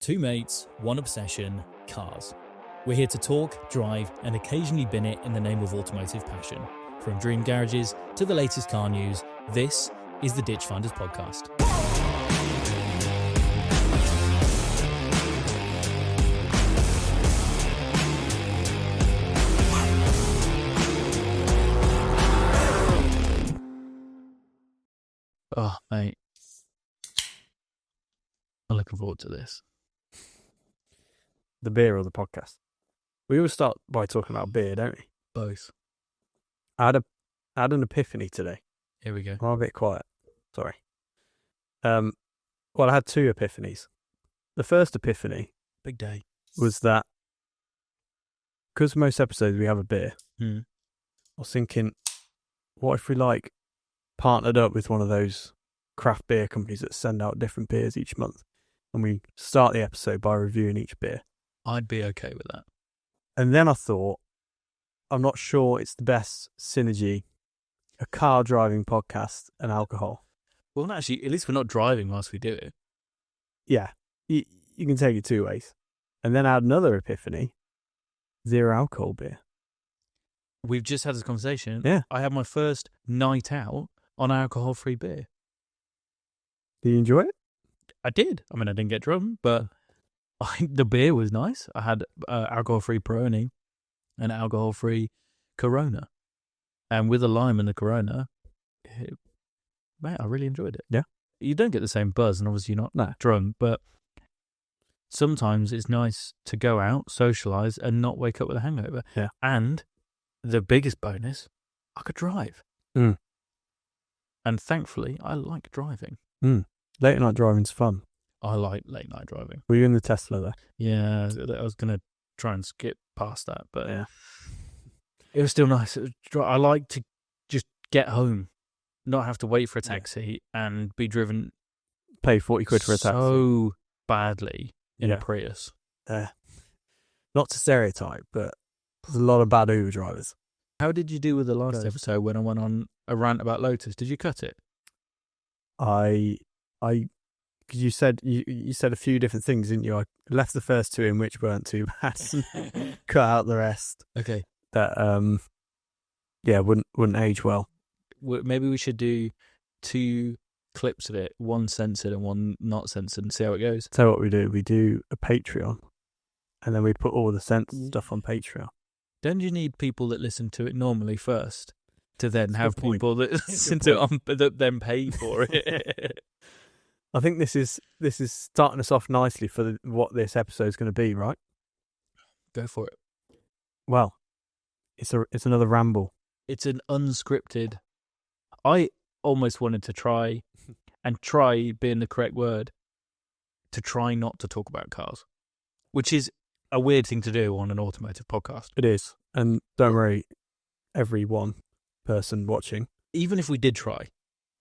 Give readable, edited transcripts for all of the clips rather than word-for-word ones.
Two mates, one obsession, cars. We're here to talk, drive, and occasionally bin it in the name of automotive passion. From dream garages to the latest car news, this is the Ditch Finders Podcast. Oh, mate. I'm looking forward to this. The beer or the podcast? We always start by talking about beer, don't we? Both. I had an epiphany today. Here we go. I'm a bit quiet. Sorry. Well, I had two epiphanies. The first epiphany Big day. was that because most episodes we have a beer, Hmm. I was thinking, what if we partnered up with one of those craft beer companies that send out different beers each month, and we start the episode by reviewing each beer? I'd be okay with that. And then I thought, I'm not sure it's the best synergy, a car driving podcast and alcohol. Well, actually, at least we're not driving whilst we do it. Yeah, you can take it two ways. And then I had another epiphany, zero alcohol beer. We've just had this conversation. Yeah. I had my first night out on alcohol-free beer. Do you enjoy it? I did. I mean, I didn't get drunk, but the beer was nice. I had alcohol-free Peroni and alcohol-free Corona. And with the lime and the Corona, mate, I really enjoyed it. Yeah. You don't get the same buzz, and obviously you're not drunk, but sometimes it's nice to go out, socialise, and not wake up with a hangover. Yeah. And the biggest bonus, I could drive. Mm. And thankfully, I like driving. Late night driving's fun. I like late night driving. Were you in the Tesla there? Yeah, I was going to try and skip past that, but Yeah. it was still nice. I like to just get home, not have to wait for a taxi and be driven Pay 40 quid for a taxi. so badly in a Yeah. Prius. Not to stereotype, but there's a lot of bad Uber drivers. How did you do with the last Guys. episode when I went on a rant about Lotus? Did you cut it? Because you said a few different things, didn't you? I left the first two in, which weren't too bad. Cut out the rest. Okay. That wouldn't age well. Maybe we should do 2 clips of it, one censored and one not censored, and see how it goes. So what we do a Patreon, and then we put all the censored stuff on Patreon. Don't you need people that listen to it normally first to then That's a have good point. people that listen to it that then pay for it? I think this is starting us off nicely for what this episode's going to be, right? Go for it. Well, it's another ramble. It's an unscripted. I almost wanted to try being the correct word, to try not to talk about cars, which is a weird thing to do on an automotive podcast. It is, and don't worry, every one person watching. Even if we did try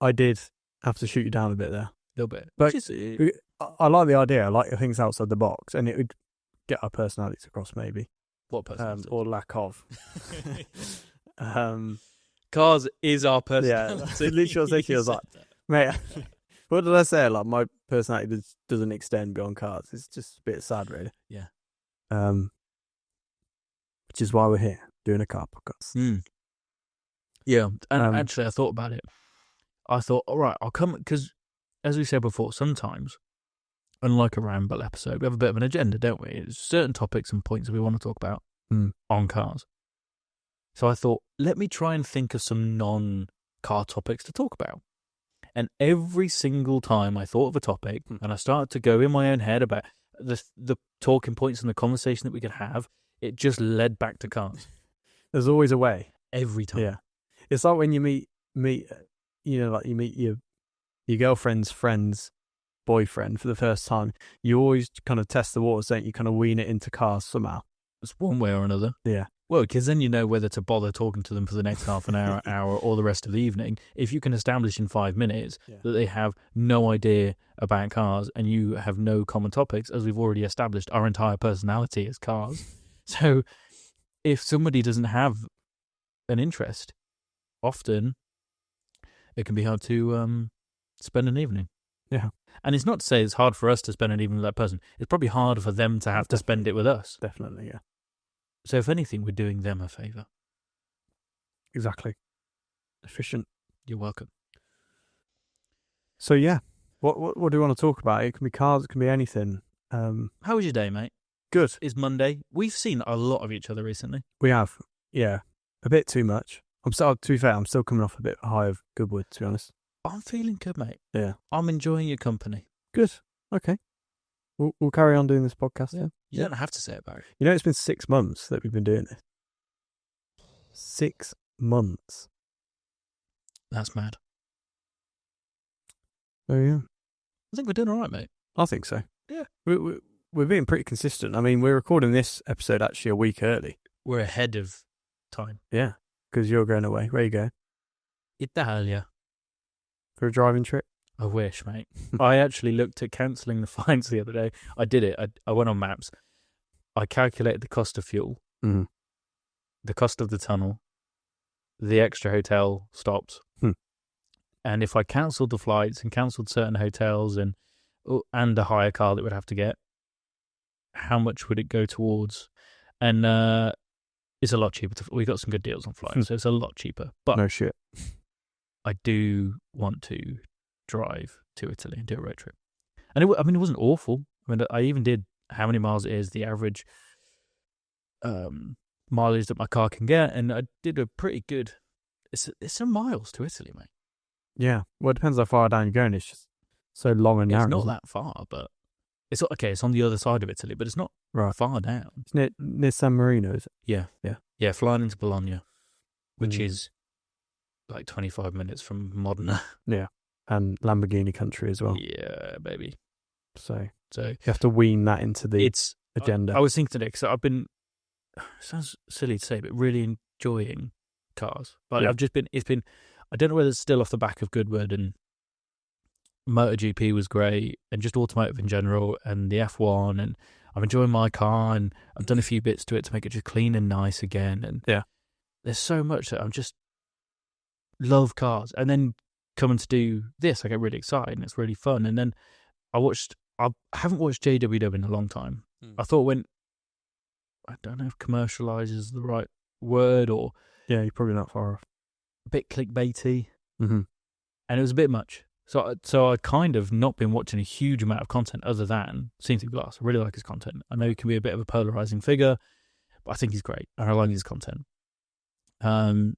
I did have to shoot you down a bit there. a little bit, But which is, I like the idea. I like things outside the box, and it would get our personalities across, maybe, what person? or lack of. Cars is our Yeah, personality. literally, I was thinking, I was like, mate, what did I say? Like, my personality doesn't extend beyond cars. It's just a bit sad, really. Yeah. Which is why we're here doing a car podcast. Yeah, and Um, actually, I thought about it. I thought, all right, I'll come, because as we said before, sometimes, unlike a ramble episode, we have a bit of an agenda, don't we? There's certain topics and points that we want to talk about on cars. So I thought, let me try and think of some non-car topics to talk about. And every single time I thought of a topic, and I started to go in my own head about the talking points and the conversation that we could have, it just led back to cars. There's always a way. Every time. Yeah, it's like when you meet you meet your girlfriend's friend's boyfriend for the first time. You always kind of test the waters, don't you? Kind of wean it into cars somehow. It's one way or another. Yeah. Well, because then you know whether to bother talking to them for the next half an hour, or the rest of the evening. If you can establish in 5 minutes that they have no idea about cars and you have no common topics, as we've already established, our entire personality is cars. So if somebody doesn't have an interest, often it can be hard to spend an evening. Yeah. And it's not to say it's hard for us to spend it even with that person. It's probably harder for them to have to spend it with us. Definitely, yeah. So if anything, we're doing them a favour. Exactly. Efficient. You're welcome. So yeah, what do you want to talk about? It can be cars, it can be anything. How was your day, mate? Good. It's Monday. We've seen a lot of each other recently. We have, yeah, a bit too much. To be fair, I'm still coming off a bit high of Goodwood, to be honest. I'm feeling good, mate. Yeah. I'm enjoying your company. Good. Okay. We'll carry on doing this podcast. Yeah. You don't have to say it, Barry. You know, it's been 6 months that we've been doing this. 6 months. That's mad. Oh yeah. I think we're doing all right, mate. I think so. Yeah. We're being pretty consistent. I mean, we're recording this episode actually a week early. We're ahead of time. Yeah, because you're going away. Where you go? Italia. For a driving trip? I wish, mate. I actually looked at cancelling the flights the other day. I did it. I went on maps. I calculated the cost of fuel, the cost of the tunnel, the extra hotel stops. And if I cancelled the flights and cancelled certain hotels and a hire car that we'd have to get, how much would it go towards? And it's a lot cheaper. We got some good deals on flights, so it's a lot cheaper. But no shit. I do want to drive to Italy and do a road trip. And it wasn't awful. I mean, I even did how many miles it is, the average mileage that my car can get, and I did a pretty good. It's some miles to Italy, mate. Yeah. Well, it depends how far down you're going. It's just so long and narrow. It's not that far, but it's okay. It's on the other side of Italy, but it's not far down. It's near San Marino, is it? Yeah. Flying into Bologna, which is like 25 minutes from Modena. Yeah, and Lamborghini country as well. Yeah, baby. So you have to wean that into the agenda. I was thinking today because I've been. Sounds silly to say, but really enjoying cars. But I've just been. It's been. I don't know whether it's still off the back of Goodwood and MotoGP was great, and just automotive in general, and the F1, and I'm enjoying my car, and I've done a few bits to it to make it just clean and nice again. And there's so much that I'm just love cars. And then coming to do this, I get really excited, and it's really fun. And then I haven't watched JWW in a long time. I thought I don't know if commercialize is the right word, or you're probably not far off. A bit clickbaity, and it was a bit much. So I'd kind of not been watching a huge amount of content other than Seen Through Glass. I really like his content. I know he can be a bit of a polarizing figure, but I think he's great, and I like his content. And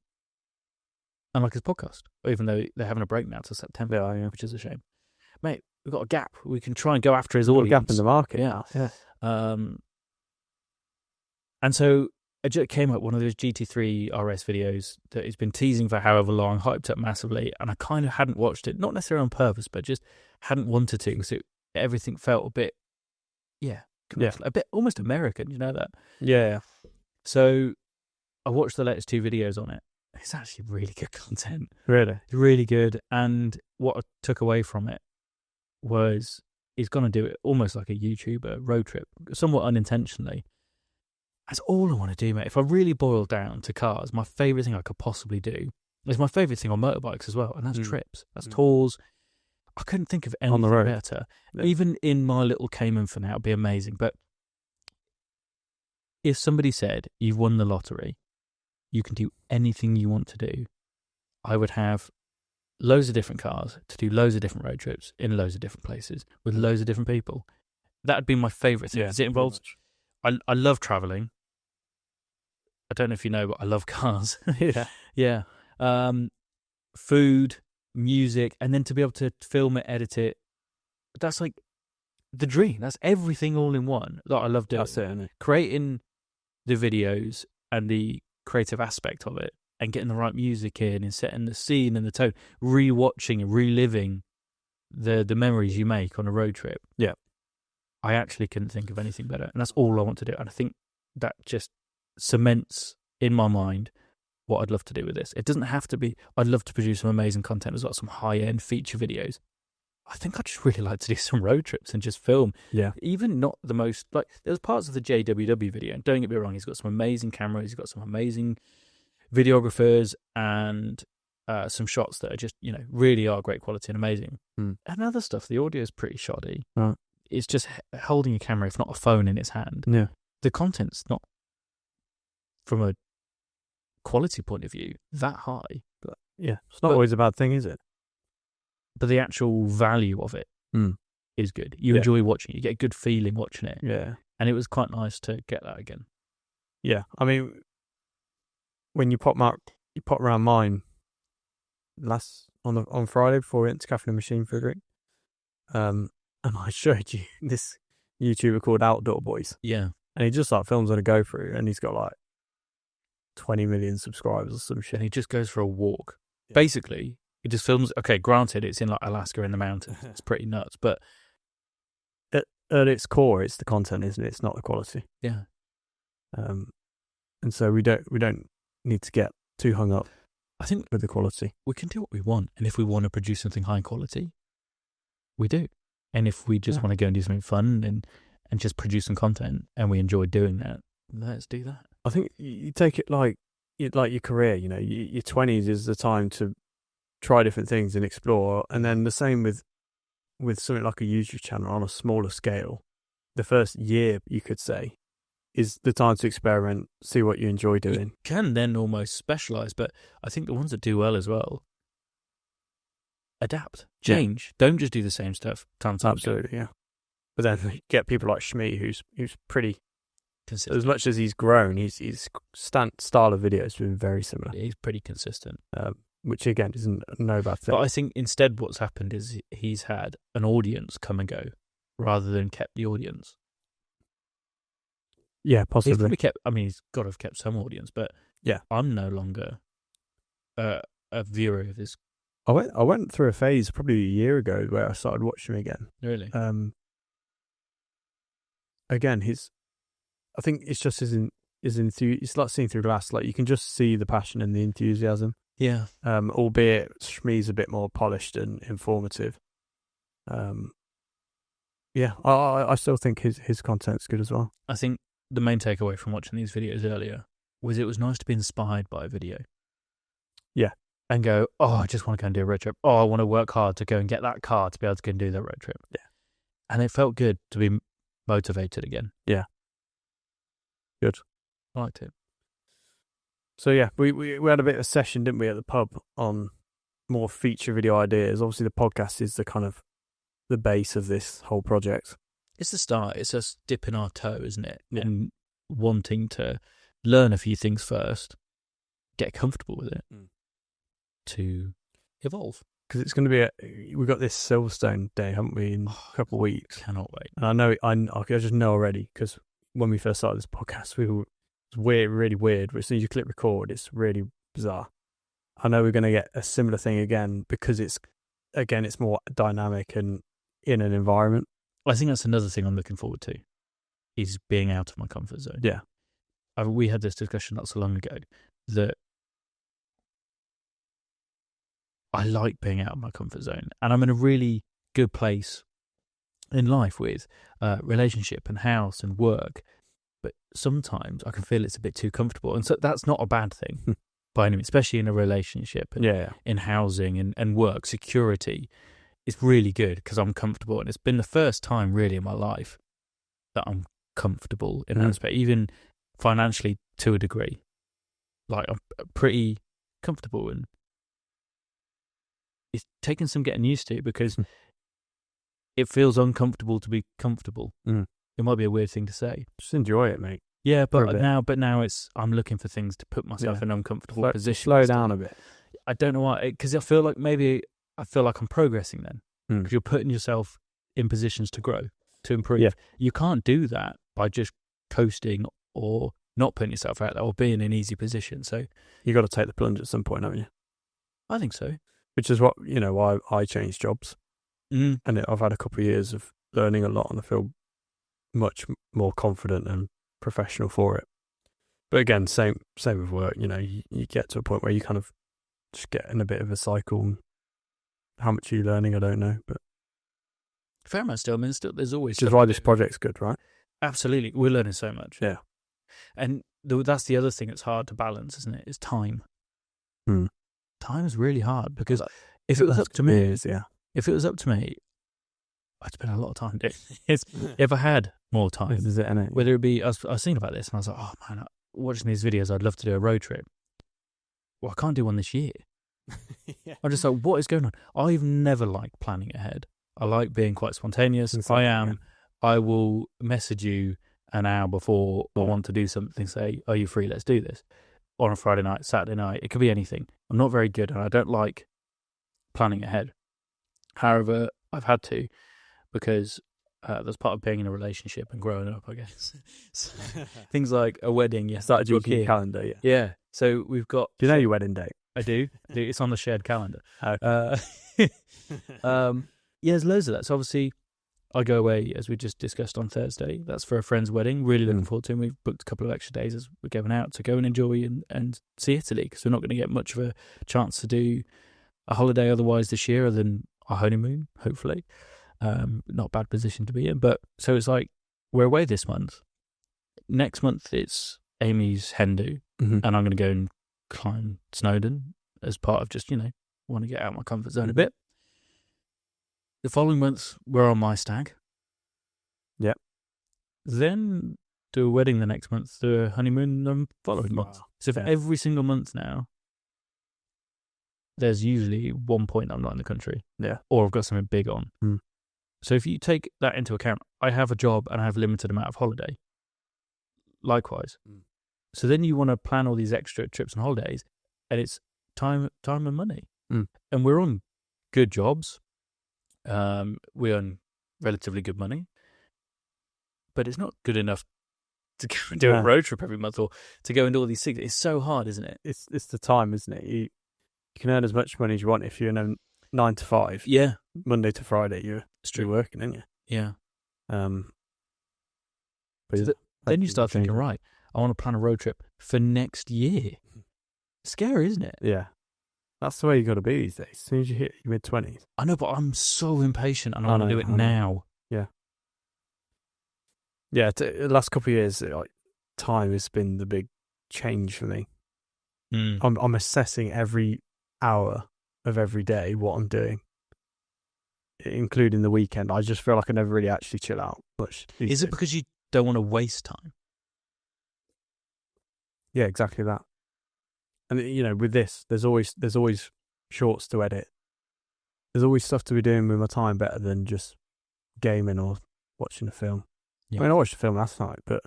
like his podcast, even though they're having a break now till September, which is a shame. Mate, we've got a gap. We can try and go after his audience. A gap in the market. Yeah. And so it came up one of those GT3 RS videos that he's been teasing for however long, hyped up massively, and I kind of hadn't watched it, not necessarily on purpose, but just hadn't wanted to, because everything felt a bit, a bit almost American, you know that? Yeah. So I watched the latest 2 videos on it. It's actually really good content. Really? Really good. And what I took away from it was he's going to do it almost like a YouTuber road trip, somewhat unintentionally. That's all I want to do, mate. If I really boil down to cars, my favourite thing I could possibly do is my favourite thing on motorbikes as well, and that's trips. That's tours. I couldn't think of anything on the road. Better. Yeah. Even in my little Cayman for now, it'd be amazing. But if somebody said, you've won the lottery, you can do anything you want to do, I would have loads of different cars to do loads of different road trips in loads of different places with loads of different people. That would be my favourite thing, because it involves... I love travelling. I don't know if you know, but I love cars. Yeah. Food, music, and then to be able to film it, edit it, that's like the dream. That's everything all in one that I love doing. That's it, isn't it? Creating the videos and the creative aspect of it, and getting the right music in, and setting the scene and the tone, rewatching and reliving the memories you make on a road trip. Yeah. I actually couldn't think of anything better, and that's all I want to do. And I think that just cements in my mind what I'd love to do with this. It doesn't have to be, I'd love to produce some amazing content as well, some high-end feature videos. I think I'd just really like to do some road trips and just film. Yeah. Even not the most, like, there's parts of the JWW video, and don't get me wrong, he's got some amazing cameras, he's got some amazing videographers and some shots that are just, really are great quality and amazing. Mm. And other stuff, the audio is pretty shoddy. Right. It's just holding a camera, if not a phone in its hand. Yeah. The content's not, from a quality point of view, that high. But, it's not always a bad thing, is it? But the actual value of it is good. You enjoy watching it. You get a good feeling watching it. Yeah. And it was quite nice to get that again. Yeah. I mean, when you pop around mine on Friday before we went to Cafe and Machine for a drink, and I showed you this YouTuber called Outdoor Boys. Yeah. And he just like films on a GoPro, and he's got like 20 million subscribers or some shit. And he just goes for a walk. Yeah. Basically, he just films. Okay, granted, it's in like Alaska in the mountains. It's pretty nuts, but at its core, it's the content, isn't it? It's not the quality. Yeah. And so we don't need to get too hung up. I think with the quality, we can do what we want, and if we want to produce something high quality, we do. And if we just want to go and do something fun and just produce some content, and we enjoy doing that, let's do that. I think you take it like your career. Your 20s is the time to try different things and explore, and then the same with something like a YouTube channel on a smaller scale. The first year, you could say, is the time to experiment, see what you enjoy doing. You can then almost specialise, but I think the ones that do well as well adapt, change. Don't just do the same stuff. Absolutely, yeah. But then you get people like Shmee, who's pretty consistent. As much as he's grown, his style of video has been very similar. He's pretty consistent. Which again isn't no bad thing. But I think instead what's happened is he's had an audience come and go rather than kept the audience. Yeah, possibly. He's probably he's got to have kept some audience, but yeah, I'm no longer a viewer of this. I went through a phase probably a year ago where I started watching him again. Really? Again, I think it's just his it's like seeing through glass. Like you can just see the passion and the enthusiasm. Yeah. Albeit Shmee's a bit more polished and informative. Yeah, I still think his content's good as well. I think the main takeaway from watching these videos earlier was it was nice to be inspired by a video. Yeah. And go, I just want to go and do a road trip. I want to work hard to go and get that car to be able to go and do that road trip. Yeah. And it felt good to be motivated again. Yeah. Good. I liked it. So yeah, we had a bit of a session, didn't we, at the pub on more feature video ideas. Obviously the podcast is the kind of the base of this whole project. It's the start. It's us dipping our toe, isn't it? Yeah. And wanting to learn a few things first, get comfortable with it, to evolve. Because it's going to be we've got this Silverstone day, haven't we, in a couple of weeks? Cannot wait. And I just know already, because when we first started this podcast, it was weird, really weird. As soon as you click record, it's really bizarre. I know we're going to get a similar thing again, because it's more dynamic and in an environment. I think that's another thing I'm looking forward to, is being out of my comfort zone. Yeah. We had this discussion not so long ago that I like being out of my comfort zone, and I'm in a really good place in life with relationship and house and work, but sometimes I can feel it's a bit too comfortable, and so that's not a bad thing by any means, especially in a relationship and in housing and work security. It's really good because I'm comfortable, and it's been the first time really in my life that I'm comfortable in that aspect, even financially to a degree. Like I'm pretty comfortable, and it's taken some getting used to, because it feels uncomfortable to be comfortable. It might be a weird thing to say. Just enjoy it, mate. Yeah, but now I'm looking for things to put myself in uncomfortable positions. Slow down a bit. I don't know why, because I feel like I'm progressing then, because you're putting yourself in positions to grow, to improve. Yeah. You can't do that by just coasting or not putting yourself out there or being in an easy position. So you got to take the plunge at some point, haven't you? I think so. Which is what, why I changed jobs. And I've had a couple of years of learning a lot, and I feel much more confident and professional for it. But again, same with work. You get to a point where you kind of just get in a bit of a cycle. How much are you learning? I don't know, but fair amount still. I mean, there's always. Which is why this project's good, right? Absolutely, we're learning so much. Yeah, and that's the other thing that's hard to balance, isn't it? Is time. Time's really hard because if it was up to me, if it was up to me, I'd spend a lot of time doing this. If I had more time, whether it be, I was thinking about this and I was like, oh man, watching these videos, I'd love to do a road trip. Well, I can't do one this year. I'm just like, what is going on? I've never liked planning ahead. I like being quite spontaneous. I will message you an hour before I want to do something, say, are you free? Let's do this. On a Friday night, Saturday night, it could be anything. I'm not very good and I don't like planning ahead. However, I've had to because that's part of being in a relationship and growing up, I guess. So, things like a wedding, you started your calendar, Yeah. So we've got... Do you know your wedding date? I do. It's on the shared calendar. There's loads of that. So obviously, I go away, as we just discussed, on Thursday. That's for a friend's wedding. Really looking forward to it. We've booked a couple of extra days as we're going out to go and enjoy and see Italy, because we're not going to get much of a chance to do a holiday otherwise this year other than our honeymoon, hopefully. Not a bad position to be in. But so it's like, we're away this month. Next month, it's Amy's hen do, and I'm going to go and climb Snowdon as part of just, want to get out of my comfort zone a bit. The following month, we're on my stag. Yep. Then do a wedding the next month, do a honeymoon the following month. So for every single month now, there's usually one point I'm not in the country. Yeah. Or I've got something big on. So if you take that into account, I have a job and I have a limited amount of holiday. Likewise. So then you want to plan all these extra trips and holidays, and it's time and money. And we're on good jobs. We earn relatively good money, but it's not good enough to go and do a road trip every month or to go and do all these things. It's so hard, isn't it? It's the time, isn't it? You can earn as much money as you want if you're in a 9 to 5. Yeah. Monday to Friday, you're working, aren't you? Yeah. But then you start thinking, right, I want to plan a road trip for next year. Scary, isn't it? Yeah. That's the way you got to be these days. As soon as you hit your mid-20s. I know, but I'm so impatient and I want to do it now. Yeah. Yeah, the last couple of years, time has been the big change for me. I'm assessing every hour of every day what I'm doing, including the weekend. I just feel like I never really actually chill out much. Is it because you don't want to waste time? Yeah, exactly that. And with this, there's always shorts to edit. There's always stuff to be doing with my time better than just gaming or watching a film. Yeah. I mean, I watched a film last night, but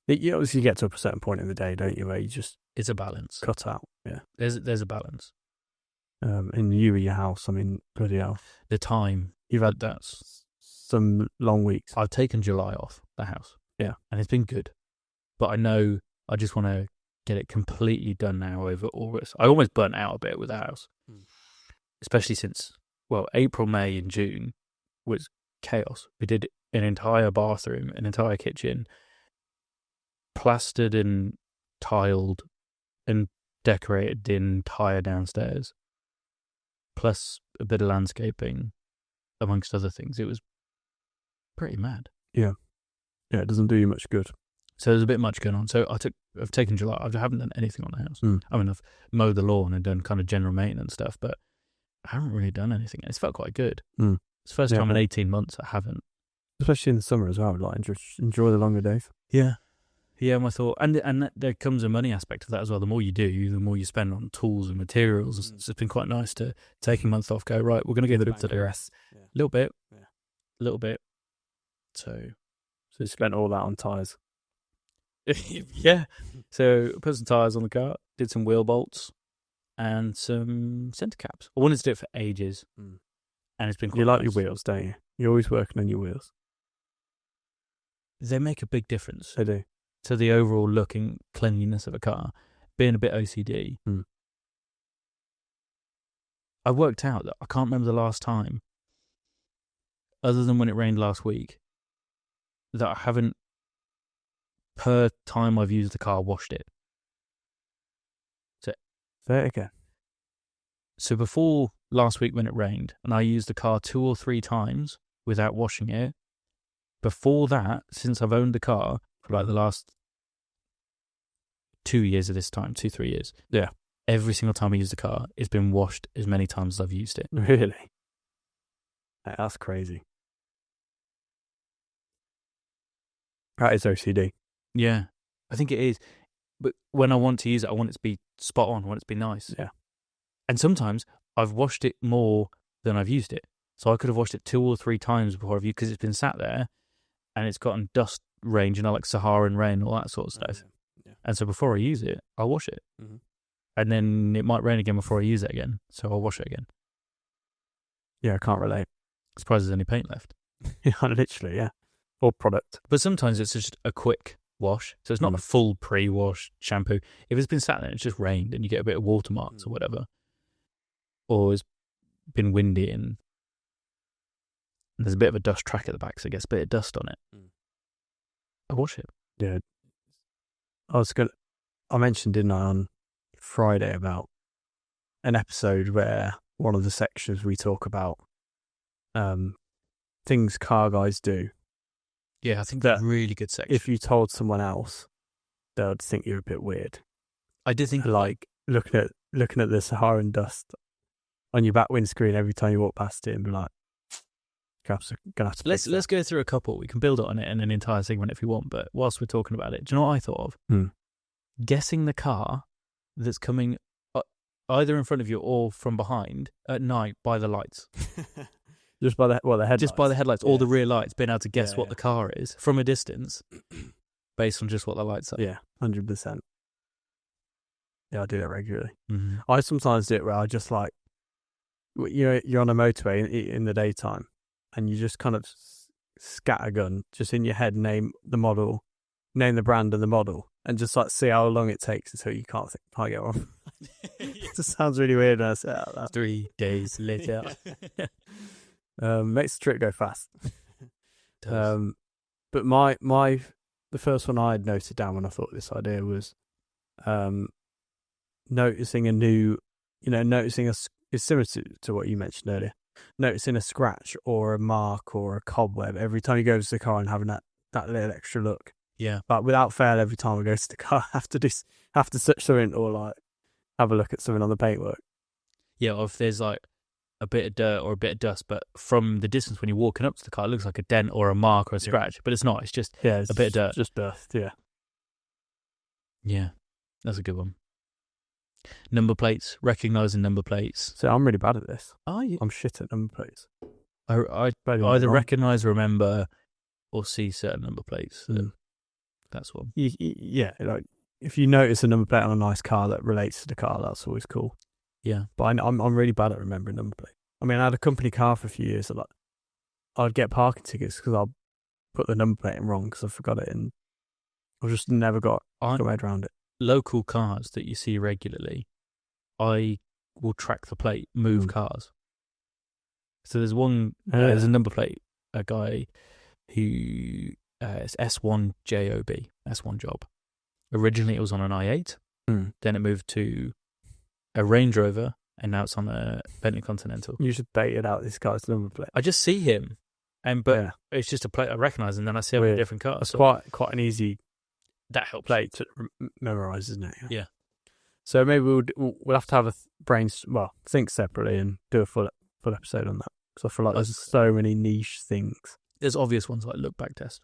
you obviously get to a certain point in the day, don't you, where you just... It's a balance. Cut out, yeah. There's a balance. And you at your house, I mean, bloody hell. The time. You've had some long weeks. I've taken July off the house. Yeah. And it's been good. But I know I just want to get it completely done now over August. I almost burnt out a bit with the house. Especially since, April, May and June was chaos. We did an entire bathroom, an entire kitchen, plastered and tiled and decorated the entire downstairs, plus a bit of landscaping, amongst other things. It was pretty mad. Yeah. Yeah, it doesn't do you much good. So there's a bit much going on. So I've taken July. I haven't done anything on the house. I mean, I've mowed the lawn and done kind of general maintenance stuff, but I haven't really done anything. It's felt quite good. It's the first time in 18 months I haven't. Especially in the summer as well. Like, enjoy the longer days. Yeah. Yeah, my thought. And there comes a money aspect of that as well. The more you do, the more you spend on tools and materials. It's been quite nice to take a month off, go, right, we're going to go to the rest. A little bit. So you spent all that on tyres. Yeah. So put some tyres on the car, did some wheel bolts and some centre caps. I wanted to do it for ages. And it's been quite You like nice. your wheels, don't you? You're always working on your wheels. They make a big difference. They do. To the overall look and cleanliness of a car. Being a bit OCD. I worked out that I can't remember the last time, other than when it rained last week, that I haven't, per time I've used the car, washed it. So, say it again. So before last week when it rained, and I used the car 2 or 3 times without washing it, before that, since I've owned the car for like the last 2 years of this time, 2-3 years. Yeah. every single time I use the car, it's been washed as many times as I've used it. Really? That's crazy. That is OCD. Yeah, I think it is. But when I want to use it, I want it to be spot on. I want it to be nice. Yeah. And sometimes I've washed it more than I've used it. So I could have washed it 2 or 3 times before I've used, because it's been sat there and it's gotten dust rain, like Saharan rain, all that sort of stuff. Yeah. And so before I use it, I'll wash it. Mm-hmm. And then it might rain again before I use it again. So I'll wash it again. Yeah, I can't relate. Surprised there's any paint left. Yeah, literally, yeah. Or product. But sometimes it's just a quick wash. So it's not a full pre-wash shampoo. If it's been sat there and it's just rained and you get a bit of watermarks or whatever, or it's been windy and there's a bit of a dust track at the back, so it gets a bit of dust on it, I wash it. Yeah. I mentioned, didn't I, on Friday about an episode where one of the sections we talk about things car guys do. Yeah, I think that's a really good section. If you told someone else, they would think you're a bit weird. I did think, like looking at the Saharan dust on your back windscreen every time you walk past it and be like, gonna have to let's go through a couple. We can build on it in an entire segment if you want, but whilst we're talking about it, do you know what I thought of? Guessing the car that's coming either in front of you or from behind at night by the lights. Just by the headlights. Just by the headlights, or the rear lights, being able to guess what the car is from a distance based on just what the lights are. Yeah, 100%. Yeah, I do that regularly. Mm-hmm. I sometimes do it where I just like, you're on a motorway in the daytime and you just kind of scattergun, just in your head, name the model, name the brand and the model, and just like see how long it takes until you can't get one. It just sounds really weird when I say it out loud. 3 days later. Makes the trip go fast. But the first one I had noted down when I thought of this idea was noticing a new, it's similar to what you mentioned earlier, noticing a scratch or a mark or a cobweb every time you go to the car and having that little extra look. Yeah. But without fail, every time I go to the car, I have to touch something or like have a look at something on the paintwork. Yeah, or if there's like a bit of dirt or a bit of dust, but from the distance when you're walking up to the car, it looks like a dent or a mark or a scratch, but it's not. It's just a bit of dirt. Just dust, yeah. Yeah, that's a good one. Number plates, recognising number plates. So I'm really bad at this. Are you? I'm shit at number plates. I either recognise, remember, or see certain number plates. That's one. Yeah, like if you notice a number plate on a nice car that relates to the car, that's always cool. Yeah, but I'm really bad at remembering number plate. I mean, I had a company car for a few years. So I'd get parking tickets because I'll put the number plate in wrong because I forgot it, and I just never got my head around it. Local cars that you see regularly, I will track the plate, move cars. So there's one, there's a number plate, a guy who is S1 JOB, S1 job. Originally it was on an i8, then it moved to a Range Rover, and now it's on a Bentley Continental. You should bait it out, this guy's number plate. I just see him, but it's just a plate I recognise, and then I see him in a different car. It's quite an easy that helps plate to memorise, isn't it? Yeah. So maybe we'll have to have a think separately and do a full episode on that, because I feel like there's so many niche things. There's obvious ones like look back test.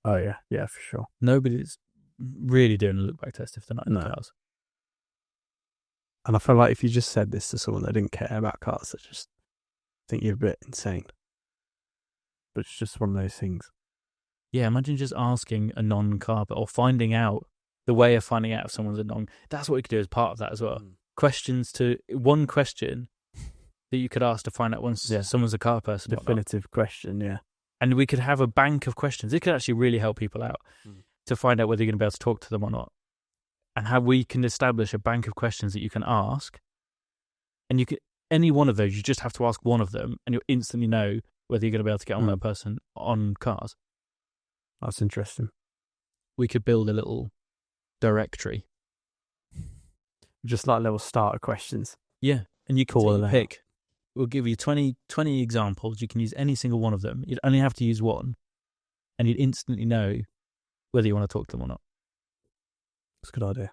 Oh yeah, for sure. Nobody's really doing a look back test if they're not in the cars. And I feel like if you just said this to someone that didn't care about cars, I just think you're a bit insane. But it's just one of those things. Yeah, imagine just asking a non-car, or finding out the way of finding out if someone's a non. That's what you could do as part of that as well. One question that you could ask to find out once someone's a car person. Definitive question, yeah. And we could have a bank of questions. It could actually really help people out to find out whether you're going to be able to talk to them or not. And how we can establish a bank of questions that you can ask. And any one of those, you just have to ask one of them, and you'll instantly know whether you're going to be able to get on that person on cars. That's interesting. We could build a little directory. Just like little starter questions. Yeah. And you can pick. We'll give you 20 examples. You can use any single one of them. You'd only have to use one, and you'd instantly know whether you want to talk to them or not. That's a good idea.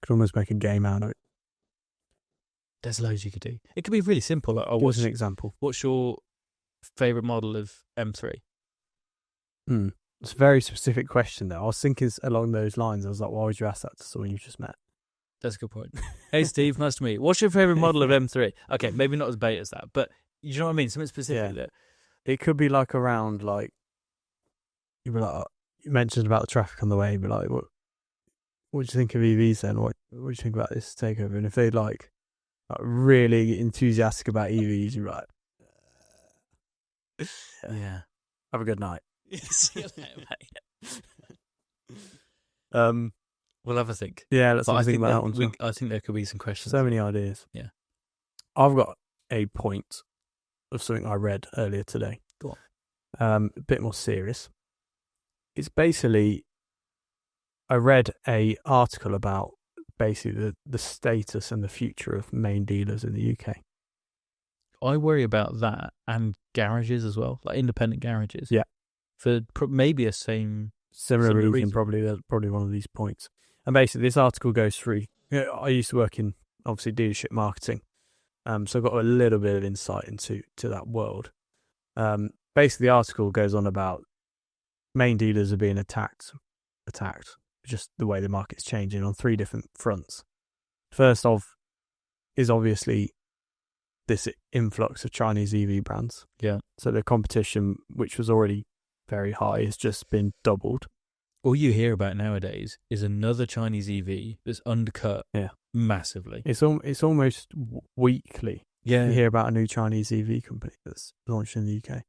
Could almost make a game out of it. There's loads you could do. It could be really simple. Like, What's an example? What's your favourite model of M3? It's a very specific question, though. I was thinking along those lines. I was like, why would you ask that to someone you just met? That's a good point. Hey, Steve, nice to meet you. What's your favourite model of M3? Okay, maybe not as bait as that, but you know what I mean? Something specific there. It could be like around, like, you'd be like, you mentioned about the traffic on the way, but like, what do you think of EVs then? What do you think about this takeover? And if they're like really enthusiastic about EVs, you're like, yeah. Have a good night. See you later, mate. We'll have a think. Yeah, let's have a think about that one. I think there could be some questions. So many ideas. Yeah. I've got a point of something I read earlier today. Go on. A bit more serious. It's basically, I read a article about basically the status and the future of main dealers in the UK. I worry about that and garages as well, like independent garages. Yeah. For maybe a similar reason. Probably one of these points. And basically, this article goes through. I used to work in obviously dealership marketing, so I got a little bit of insight into that world. Basically, the article goes on about main dealers are being attacked, just the way the market's changing on 3 different fronts. First is obviously this influx of Chinese EV brands. Yeah. So the competition, which was already very high, has just been doubled. All you hear about nowadays is another Chinese EV that's undercut massively. It's almost weekly. Yeah. You hear about a new Chinese EV company that's launched in the UK.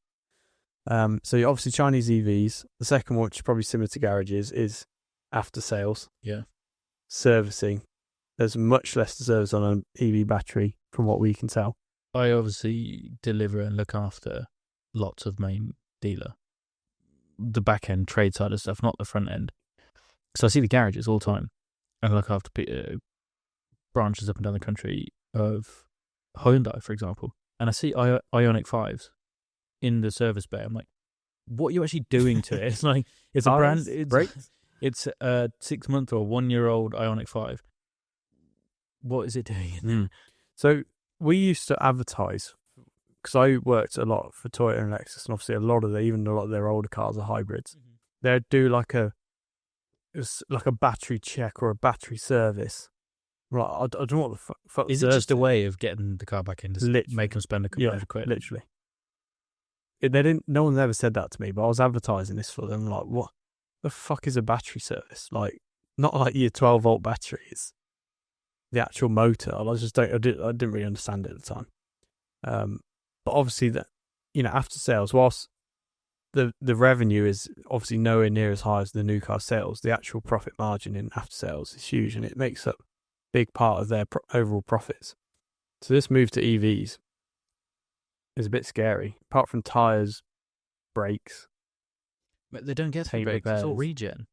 So obviously Chinese EVs. The second one, which is probably similar to garages, is after sales. Yeah. Servicing. There's much less to service on an EV battery from what we can tell. I obviously deliver and look after lots of main dealer. The back end trade side of stuff, not the front end. So I see the garages all the time. And I look after branches up and down the country of Hyundai, for example. And I see Ioniq 5s in the service bay. I'm like, what are you actually doing to it? It's like, it's a brand. It's a 6-month or 1-year-old Ioniq 5. What is it doing in there? So we used to advertise, because I worked a lot for Toyota and Lexus, and obviously a lot of their older cars are hybrids. Mm-hmm. They'd do like a battery check or a battery service. Right, I don't know what the fuck. Is it just a way of getting the car back in to make them spend a couple of quid? Literally. No one's ever said that to me, but I was advertising this for them. Like, what the fuck is a battery service? Like, not like your 12-volt batteries. The actual motor. I didn't really understand it at the time. But obviously that, after sales, whilst the revenue is obviously nowhere near as high as the new car sales, the actual profit margin in after sales is huge, and it makes up a big part of their overall profits. So this move to EVs is a bit scary. Apart from tyres, brakes. But they don't get through brakes. It's all regen.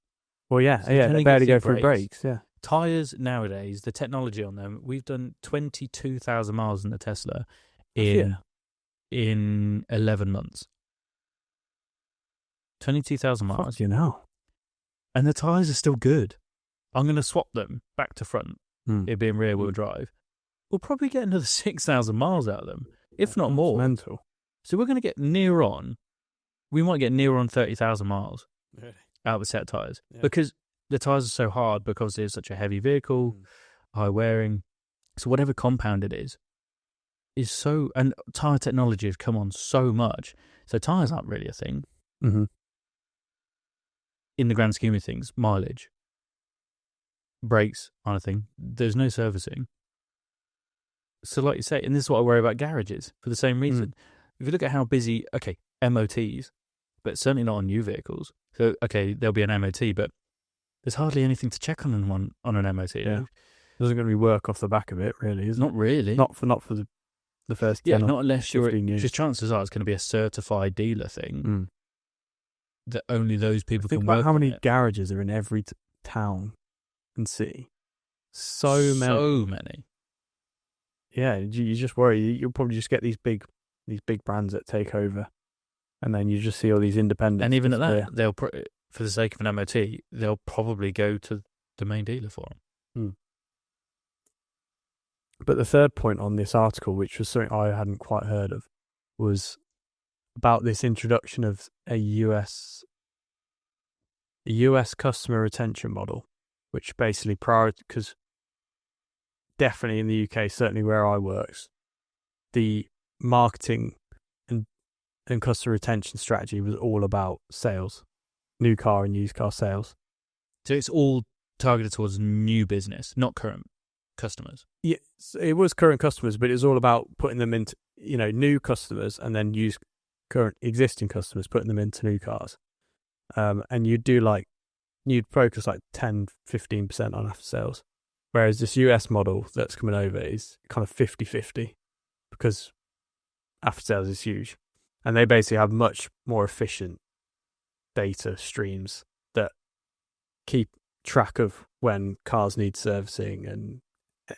Well, they barely go through brakes. Yeah. Tyres nowadays, the technology on them, we've done 22,000 miles in the Tesla in 11 months. 22,000 miles. And the tyres are still good. I'm going to swap them back to front, it being rear wheel drive. We'll probably get another 6,000 miles out of them, if not more. Mental. So we're going to get we might get near on 30,000 miles out of a set of tyres. Yeah. Because the tyres are so hard, because it's such a heavy vehicle, high wearing. So whatever compound it is so, and tyre technology has come on so much. So tyres aren't really a thing. Mm-hmm. In the grand scheme of things, mileage, brakes aren't a thing. There's no servicing. So like you say, and this is what I worry about garages for the same reason. If you look at how busy, MOTs, but certainly not on new vehicles. So, there'll be an MOT, but there's hardly anything to check on an MOT. Yeah. There's going to be work off the back of it, really, isn't it? Not really. Not for the first 10 not unless 15 years. Because chances are it's going to be a certified dealer thing that only those people can work. Think about how many garages are in every town and city. So many. Yeah, you just worry. You'll probably just get these big brands that take over, and then you just see all these independents. And even at that, they'll, for the sake of an MOT, they'll probably go to the main dealer for them. But the third point on this article, which was something I hadn't quite heard of, was about this introduction of a US customer retention model, which basically because definitely in the UK, certainly where I worked, the marketing and customer retention strategy was all about sales, new car and used car sales. So it's all targeted towards new business, not current customers. Yeah, it was current customers, but it was all about putting them into, new customers and then use current existing customers, putting them into new cars. And you'd focus 10, 15% on after sales. Whereas this US model that's coming over is kind of 50-50 because after sales is huge. And they basically have much more efficient data streams that keep track of when cars need servicing and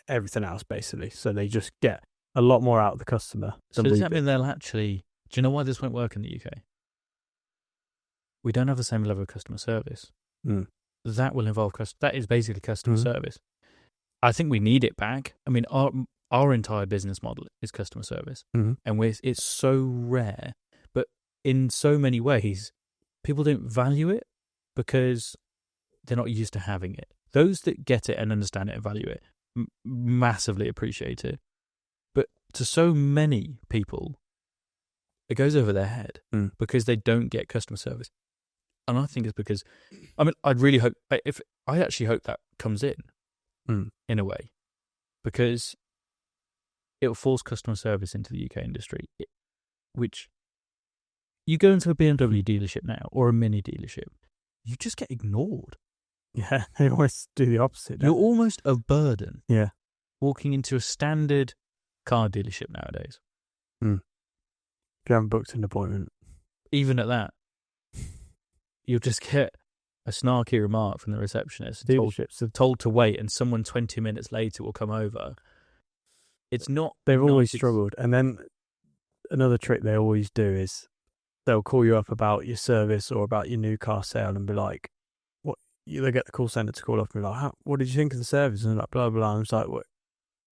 everything else, basically. So they just get a lot more out of the customer. So does that mean they'll actually... Do you know why this won't work in the UK? We don't have the same level of customer service. That will involve... That is basically customer service. I think we need it back. I mean, our entire business model is customer service. And it's so rare. But in so many ways, people don't value it because they're not used to having it. Those that get it and understand it and value it massively appreciate it. But to so many people, it goes over their head because they don't get customer service. And I think it's because, I'd really hope, I actually hope that comes in a way, because it'll force customer service into the UK industry, which you go into a BMW dealership now or a Mini dealership, you just get ignored. Yeah, they always do the opposite. You're almost a burden. Yeah. Walking into a standard car dealership nowadays. If you haven't booked an appointment. Even at that, you'll just get a snarky remark from the receptionist. Dealerships are told to wait, and someone 20 minutes later will come over. It's not... They've always struggled. And then another trick they always do is they'll call you up about your service or about your new car sale and be like, they get the call center to call up and be like, what did you think of the service? And like, blah, blah, blah. And it's like, what?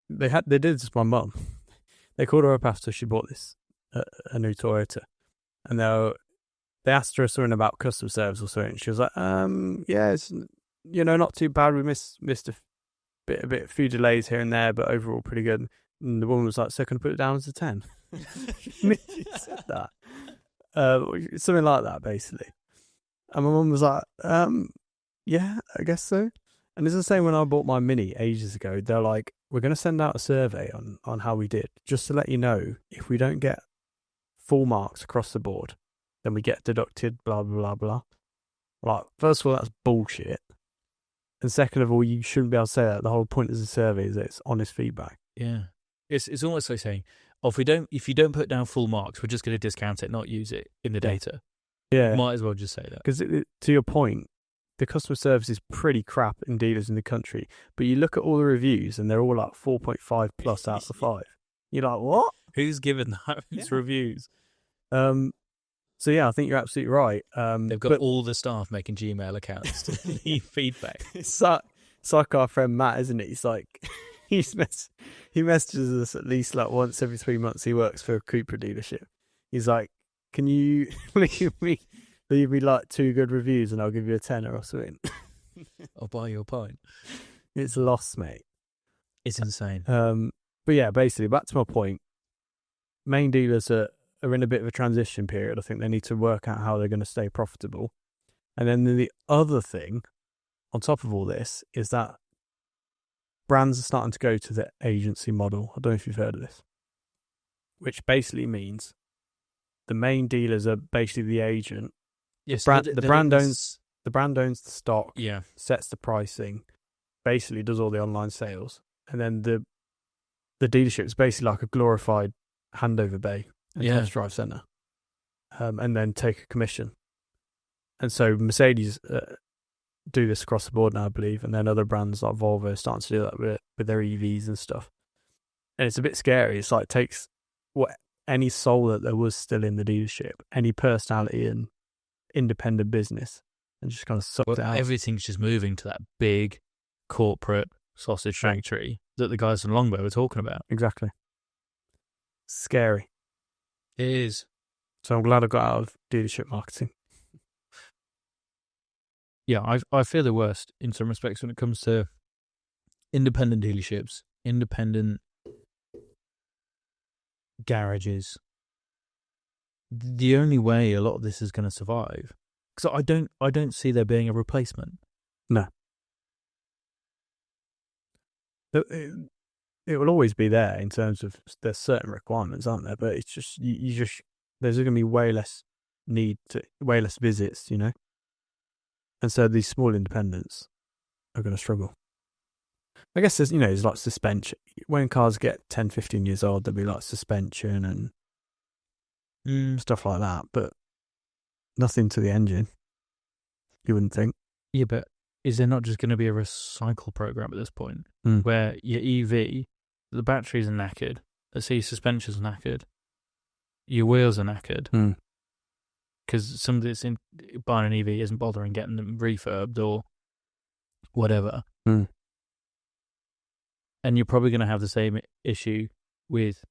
They did this to my mum. They called her up after she bought a new Toyota. And they asked her something about customer service or something. And she was like, yeah, it's, not too bad. We missed a few delays here and there, but overall pretty good. And the woman was like, so can I put it down as a 10? She said that. Something like that, basically. And my mum was like, yeah, I guess so. And it's the same when I bought my Mini ages ago. They're like, we're going to send out a survey on how we did, just to let you know if we don't get full marks across the board, then we get deducted, blah, blah, blah, blah. Like, first of all, that's bullshit. And second of all, you shouldn't be able to say that. The whole point of the survey is that it's honest feedback. Yeah. It's almost like saying, if you don't put down full marks, we're just going to discount it, not use it in the data. Yeah. Might as well just say that. Because to your point, the customer service is pretty crap in dealers in the country, but you look at all the reviews and they're all like 4.5 plus out of 5. You're like, what? Who's given those reviews? So yeah, I think you're absolutely right. They've got all the staff making Gmail accounts to leave feedback. It's like our friend Matt, isn't it? He's like, he messages us at least like once every 3 months. He works for a Cooper dealership. He's like, can you leave me like 2 good reviews and I'll give you a tenner or something. I'll buy you a pint. It's lost, mate. It's insane. But yeah, basically, back to my point. Main dealers are in a bit of a transition period. I think they need to work out how they're going to stay profitable. And then the other thing, on top of all this, is that brands are starting to go to the agency model. I don't know if you've heard of this. Which basically means the main dealers are basically the agent. Yes, the brand owns the stock, sets the pricing, basically does all the online sales, and then the dealership is basically like a glorified handover bay and test drive center, and then take a commission. And so Mercedes do this across the board now, I believe, and then other brands like Volvo are starting to do that with their EVs and stuff. And it's a bit scary. It's like it takes any soul that there was still in the dealership, any personality and independent business, and just kind of sucked it out. Everything's just moving to that big corporate sausage factory that the guys from Longbow were talking about. Exactly. Scary. It is. So I'm glad I got out of dealership marketing. Yeah, I fear the worst in some respects when it comes to independent dealerships, independent garages. The only way a lot of this is going to survive, because I don't see there being a replacement. No. It will always be there in terms of there's certain requirements, aren't there? But it's just there's going to be way less visits, and so these small independents are going to struggle. I guess there's like suspension. When cars get 10, 15 years old, there'll be like suspension and stuff like that, but nothing to the engine. You wouldn't think. Yeah, but is there not just going to be a recycle program at this point where your EV, the batteries are knackered, let's say your suspension's knackered, your wheels are knackered, because somebody that's buying an EV isn't bothering getting them refurbed or whatever. And you're probably going to have the same issue with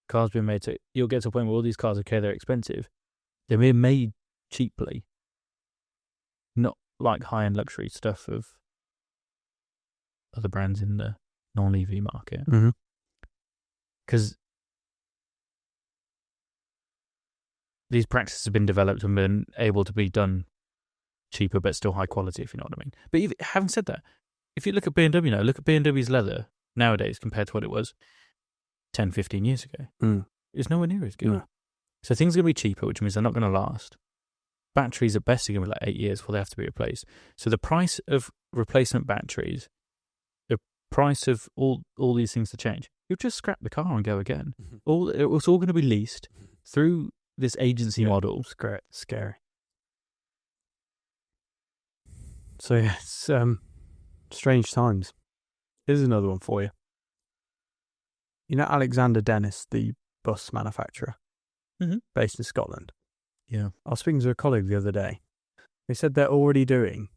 cars being made. So you'll get to a point where all these cars, okay, they're expensive. They're being made cheaply. Not like high-end luxury stuff of other brands in the non-EV market. Because these practices have been developed and been able to be done cheaper but still high quality, if you know what I mean. But even, having said that, if you look at BMW now, look at BMW's leather nowadays compared to what it was 10, 15 years ago. It's nowhere near as good. No. So things are going to be cheaper, which means they're not going to last. Batteries at best are going to be like 8 years before they have to be replaced. So the price of replacement batteries, the price of all these things to change, you'll just scrap the car and go again. It's all going to be leased through this agency model. Scary. So yeah, it's strange times. Here's another one for you. You know Alexander Dennis, the bus manufacturer, based in Scotland? Yeah. I was speaking to a colleague the other day. They said they're already doing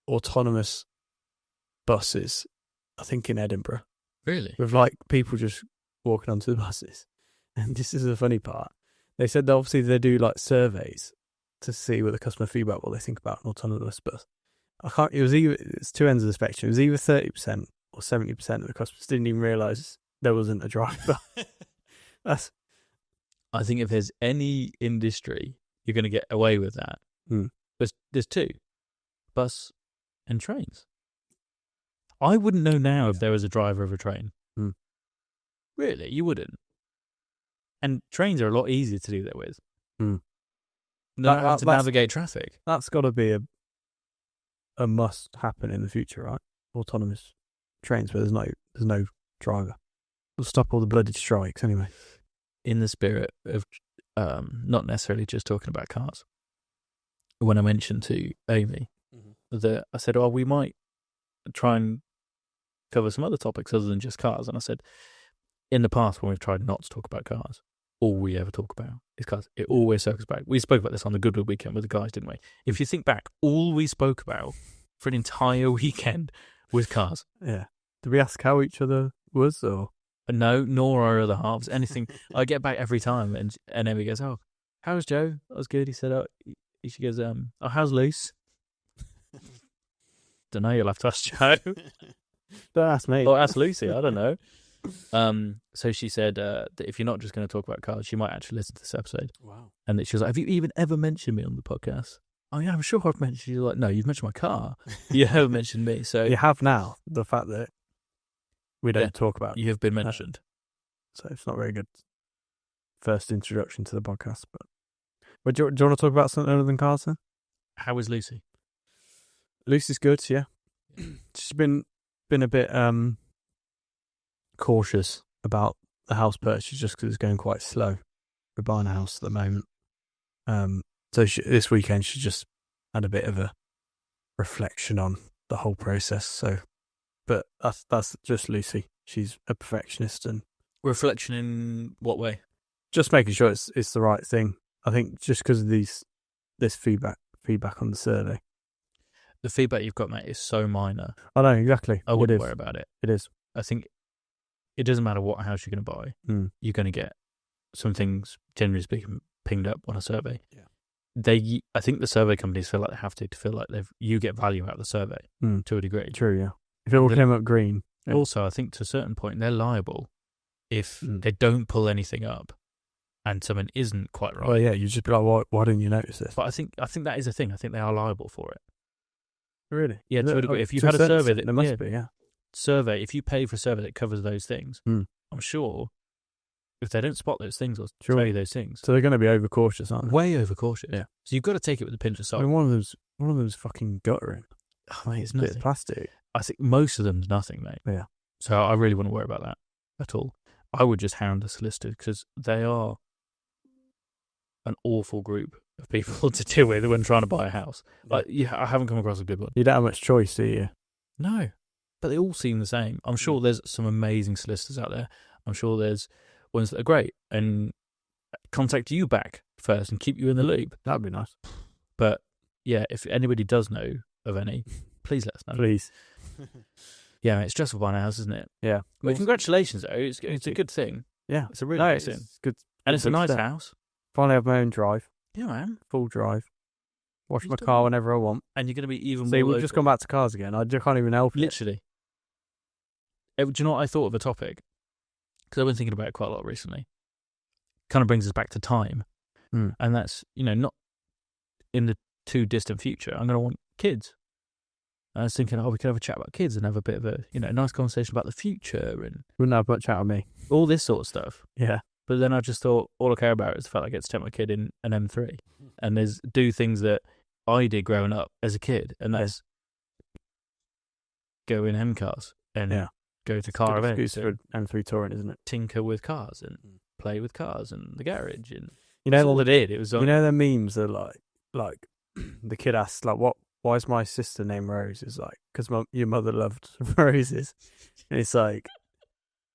autonomous buses, I think in Edinburgh. Really? With like people just walking onto the buses. And this is the funny part. They said that obviously they do like surveys to see what the customer feedback, what they think about an autonomous bus. It's two ends of the spectrum. It was either 30% or 70% of the customers didn't even realise there wasn't a driver. I think if there's any industry you're going to get away with that, there's two, bus and trains. I wouldn't know now if there was a driver of a train. Really, you wouldn't. And trains are a lot easier to do that with. Not have to navigate traffic. That's got to be a must happen in the future, right? Autonomous trains where there's no driver. We'll stop all the bloody strikes anyway. In the spirit of not necessarily just talking about cars, when I mentioned to Amy that I said, we might try and cover some other topics other than just cars. And I said, in the past when we've tried not to talk about cars, all we ever talk about is cars. It always circles back. We spoke about this on the Goodwood weekend with the guys, didn't we? If you think back, all we spoke about for an entire weekend was cars. Yeah. Did we ask how each other was, or? No, nor our other halves. Anything. I get back every time, and Amy goes, how's Joe? That was good. He said, she goes, how's Luce? Don't know, you'll have to ask Joe. Don't ask me. Or ask Lucy, I don't know. So she said that if you're not just going to talk about cars, she might actually listen to this episode. Wow. And that she was like, have you even ever mentioned me on the podcast? Oh yeah, I'm sure I've mentioned you. Like, no, you've mentioned my car. You haven't mentioned me. So you have now. The fact that we don't talk about you have been mentioned. So it's not very good first introduction to the podcast. But do you want to talk about something other than cars then? How is Lucy? Lucy's good, yeah. She's been a bit cautious about the house purchase just because it's going quite slow. We're buying a house at the moment. So this weekend she just had a bit of a reflection on the whole process. So, but that's just Lucy. She's a perfectionist. And reflection in what way? Just making sure it's the right thing. I think just because of this feedback on the survey. the feedback you've got, mate, is so minor. I know, exactly. I wouldn't worry about it. It is. I think it doesn't matter what house you're going to buy. You're going to get some things, generally speaking, pinged up on a survey. Yeah. I think the survey companies feel like they have to feel like you get value out of the survey to a degree. True, yeah. If it all came up green. Yeah. Also, I think to a certain point, they're liable if they don't pull anything up and something isn't quite right. Well, yeah, you just be like, why didn't you notice this? But I think that is a thing. I think they are liable for it. Really? Yeah, to a degree. If you've had a survey that... There must be, yeah. Survey, if you pay for a survey that covers those things, I'm sure if they don't spot those things or tell you those things... So they're going to be overcautious, aren't they? Way overcautious. Yeah. So you've got to take it with a pinch of salt. I mean, one of them's fucking guttering. Oh, mate, it's a bit of plastic. I think most of them's nothing, mate. Yeah. So I really wouldn't worry about that at all. I would just hound the solicitors because they are an awful group of people to deal with when trying to buy a house. Like, I haven't come across a good one. You don't have much choice, do you? No, but they all seem the same. I'm sure there's some amazing solicitors out there. I'm sure there's ones that are great and contact you back first and keep you in the loop. That'd be nice. But yeah, if anybody does know of any, please let us know. Please. Yeah, mate, it's stressful buying a house, isn't it? Yeah. Well, congratulations, though. It's a good thing. Yeah. It's a really good thing. It's good. And it's a nice step. house. Finally have my own drive. Yeah, man. Full drive. Wash my car whenever I want. And you're going to be even more See, we've local. just gone back to cars again. I just can't even help it. Literally. Do you know what I thought of a topic? Because I've been thinking about it quite a lot recently. Kind of brings us back to time. And that's, not in the too distant future. I'm going to want kids. I was thinking, we could have a chat about kids and have a bit of a, nice conversation about the future and... Wouldn't have much out of me. All this sort of stuff. Yeah. But then I just thought, all I care about is the fact I get to take my kid in an M3 and do things that I did growing up as a kid. And that's go in M cars and go to car events. It's for M3 touring, isn't it? Tinker with cars and play with cars and the garage. And that's all I did. It was the memes are like the kid asks, like, why is my sister named Rose? It's like, because your mother loved roses. And he's like,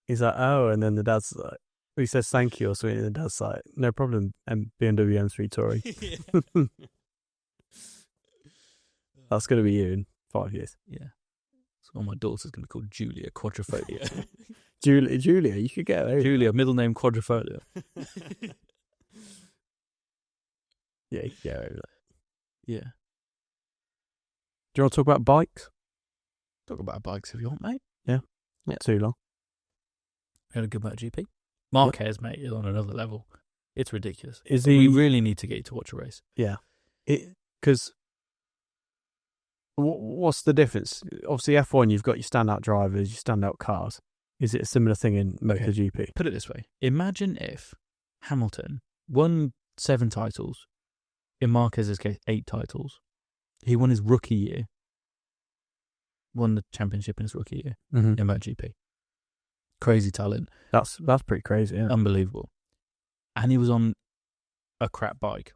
oh, and then the dad's like, he says thank you or something, and the dad's like, no problem, BMW M3 Touring. That's going to be you in 5 years. Yeah. So my daughter's going to be called Julia Quadrifolia. Julia, you could get her. Julia, middle name Quadrifolia. Yeah, you could get over that. Yeah. Do you want to talk about bikes? Talk about bikes if you want, mate. Yeah. Not too long. We had a good MotoGP. Marquez, mate, is on another level. It's ridiculous. We really need to get you to watch a race. Yeah. Because what's the difference? Obviously, F1, you've got your standout drivers, your standout cars. Is it a similar thing in MotoGP? Put it this way. Imagine if Hamilton won 7 titles, in Marquez's case, 8 titles. He won his rookie year. Won the championship in his rookie year in MotoGP. Crazy talent. That's pretty crazy, yeah. Unbelievable. And he was on a crap bike.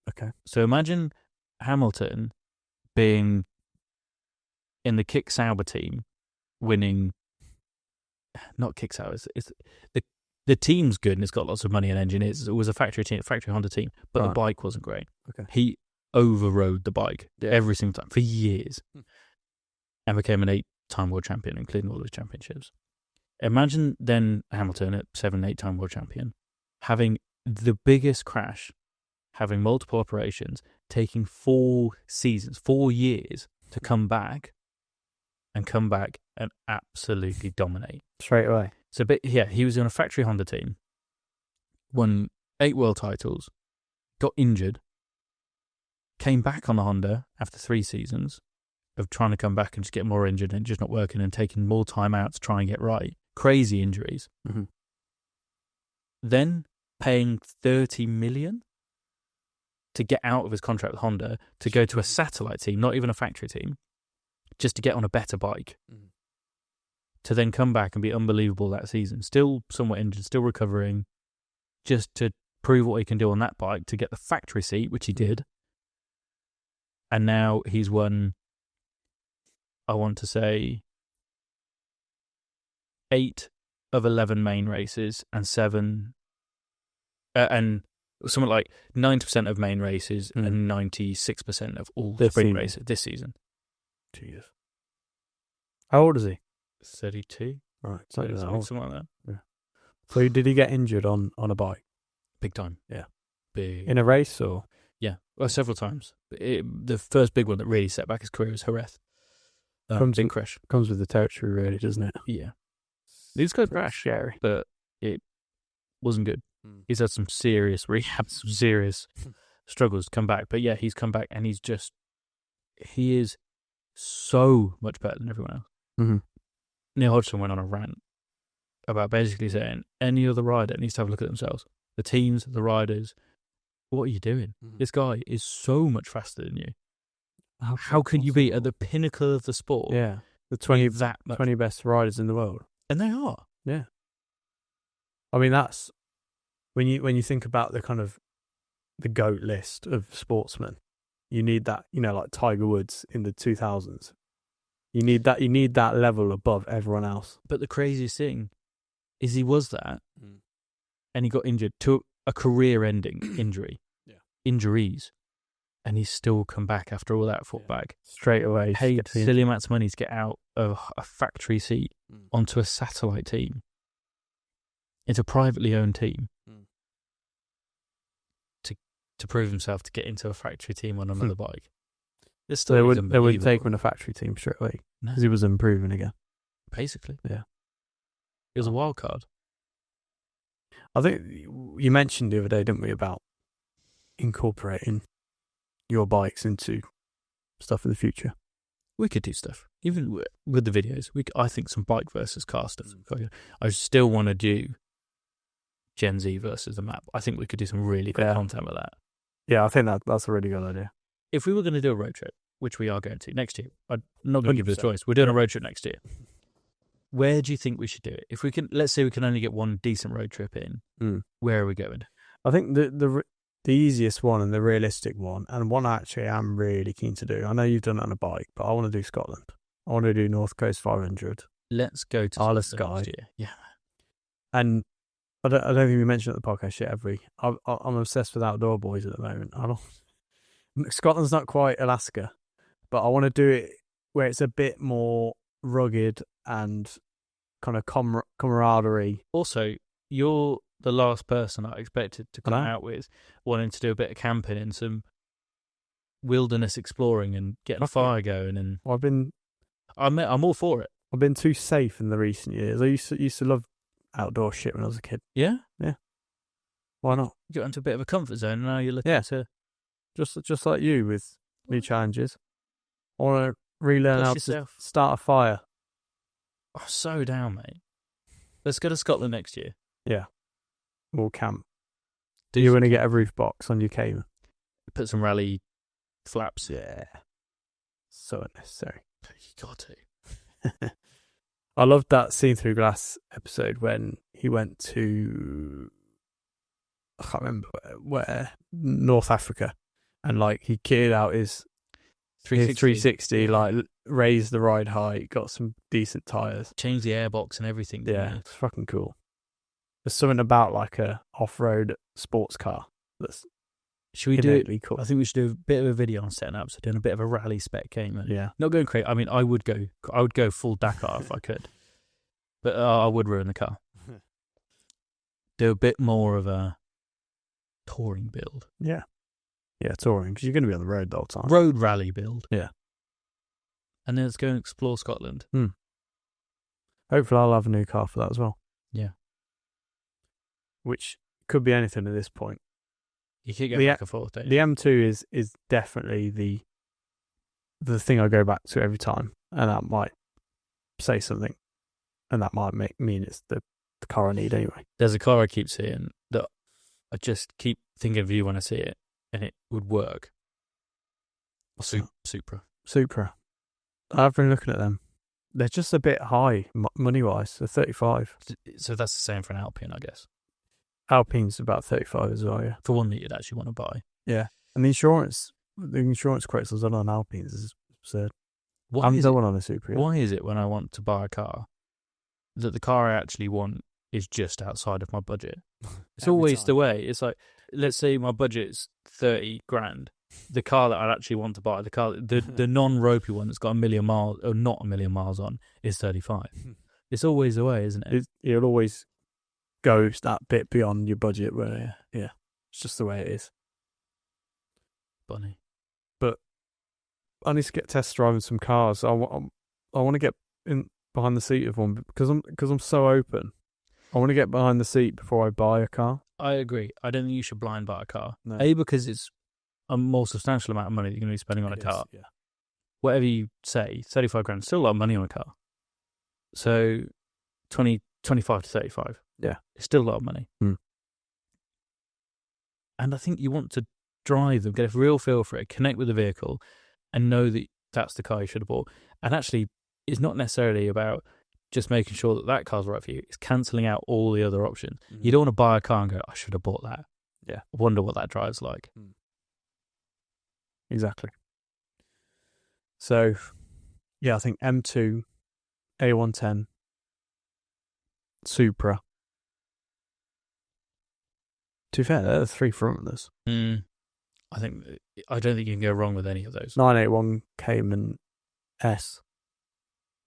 Okay. So imagine Hamilton being in the Kick Sauber team, winning... Not Kick Sauber. It's the team's good and it's got lots of money and engineers. It was a factory Honda team, but the bike wasn't great. Okay. He overrode the bike every single time for years and became an 8-time world champion, including all his championships. Imagine then Hamilton at 7, 8-time world champion, having the biggest crash, having multiple operations, taking 4 seasons, 4 years to come back and absolutely dominate. Straight away. So, he was in a factory Honda team, won 8 world titles, got injured, came back on the Honda after 3 seasons of trying to come back and just get more injured and just not working and taking more time out to try and get right. Crazy injuries. Mm-hmm. Then paying $30 million to get out of his contract with Honda to go to a satellite team, not even a factory team, just to get on a better bike. Mm-hmm. To then come back and be unbelievable that season. Still somewhat injured, still recovering, just to prove what he can do on that bike, to get the factory seat, which he did. And now he's won, I want to say, 8 of 11 main races and 7 and something like 90% of main races and 96% of all sprint races this season. Jesus. How old is he? 32. Right, something like that. Yeah. So did he get injured on a bike? Big time. Yeah. Big. In a race or? Yeah, well, several times. The first big one that really set back his career was Jerez. Big crash. Comes with the territory, really, doesn't it? Yeah. These guys crash, scary, but it wasn't good. He's had some serious rehab, some serious struggles to come back. But yeah, he's come back and he is so much better than everyone else. Mm-hmm. Neil Hodgson went on a rant about basically saying any other rider needs to have a look at themselves. The teams, the riders, what are you doing? This guy is so much faster than you. How can you be at the pinnacle of the sport? Yeah, the 20 best riders in the world, and they are. Yeah, I mean that's when you think about the kind of the GOAT list of sportsmen. You need that, like Tiger Woods in the 2000s. You need that level above everyone else. But the craziest thing is he was that, and he got injured to a career-ending injury. Yeah, injuries. And he's still come back after all that fought straight away. Paid silly amounts of money to get out of a factory seat onto a satellite team. It's a privately owned team. To prove himself to get into a factory team on another bike. They wouldn't take him in a factory team straight away because he was improving again. Basically, yeah. He was a wild card. I think you mentioned the other day, didn't we, about incorporating your bikes into stuff in the future. We could do stuff, even with the videos. I think some bike versus car stuff. I still want to do Gen Z versus the map. I think we could do some really good content with that. Yeah, I think that's a really good idea. If we were going to do a road trip, which we are going to next year, I'm not going to give you the choice. We're doing a road trip next year. Where do you think we should do it? If we can, let's say we can only get one decent road trip in, where are we going? I think the easiest one and the realistic one, and one actually I'm really keen to do. I know you've done it on a bike, but I want to do Scotland. I want to do North Coast 500. Let's go to Isle of Skye. Yeah. And I don't think we mentioned it at the podcast yet, have we? I'm obsessed with outdoor boys at the moment. Scotland's not quite Alaska, but I want to do it where it's a bit more rugged and kind of camaraderie. Also, you're the last person I expected to come out with wanting to do a bit of camping and some wilderness exploring and getting a fire going. And I'm all for it. I've been too safe in the recent years. I used to love outdoor shit when I was a kid. Yeah? Yeah. Why not? You got into a bit of a comfort zone and now you're looking to... Just like you with new challenges. I want to relearn how to start a fire. Oh, so down, mate. Let's go to Scotland next year. Yeah. We'll camp. Do you want to get a roof box on your Cayman? Put some rally flaps. Yeah. So unnecessary. You got to. I loved that Seen Through Glass episode when he went to, I can't remember where, North Africa, and like he kitted out his 360, like raised the ride height, got some decent tyres, changed the airbox and everything. Yeah, it's fucking cool. There's something about like a off-road sports car that's should we do it? Cool. I think we should do a bit of a video on setting up, so doing a bit of a rally spec Cayman. Yeah, not going crazy. I mean, I would go full Dakar if I could, but I would ruin the car. Do a bit more of a touring build. Yeah, touring because you're going to be on the road the whole time. Road rally build. Yeah, and then let's go and explore Scotland. Hopefully, I'll have a new car for that as well. Yeah, which could be anything at this point. You keep going back and forth, don't you? The M2 is definitely the thing I go back to every time, and that might say something, and that might mean it's the car I need anyway. There's a car I keep seeing that I just keep thinking of you when I see it, and it would work. Supra. I've been looking at them. They're just a bit high money-wise. They're 35. So that's the same for an Alpine, I guess. Alpine's about 35 as well, yeah. For one that you'd actually want to buy. Yeah. And the insurance quotes I've done on Alpines is absurd. I haven't done one on a Supra yet. Why is it when I want to buy a car that the car I actually want is just outside of my budget? It's always the way. It's like, let's say my budget's 30 grand. The car that I'd actually want to buy, the non-ropey one that's got 1 million miles, or not 1 million miles on, is 35. It's always the way, isn't it? It'll always go that bit beyond your budget where, yeah, it's just the way it is. Funny. But I need to get test driving some cars. I want to get in behind the seat of one because I'm so open. I want to get behind the seat before I buy a car. I agree. I don't think you should blind buy a car. No. Because it's a more substantial amount of money that you're going to be spending on a car. Yeah. Whatever you say, 35 grand is still a lot of money on a car. So 25 to 35. Yeah. It's still a lot of money. Mm. And I think you want to drive them, get a real feel for it, connect with the vehicle, and know that that's the car you should have bought. And actually, it's not necessarily about just making sure that car's right for you. It's cancelling out all the other options. You don't want to buy a car and go, I should have bought that. Yeah. I wonder what that drives like. Exactly. So, yeah, I think M2, A110, Supra. To be fair, they're the three frontrunners. I don't think you can go wrong with any of those. 981 Cayman S.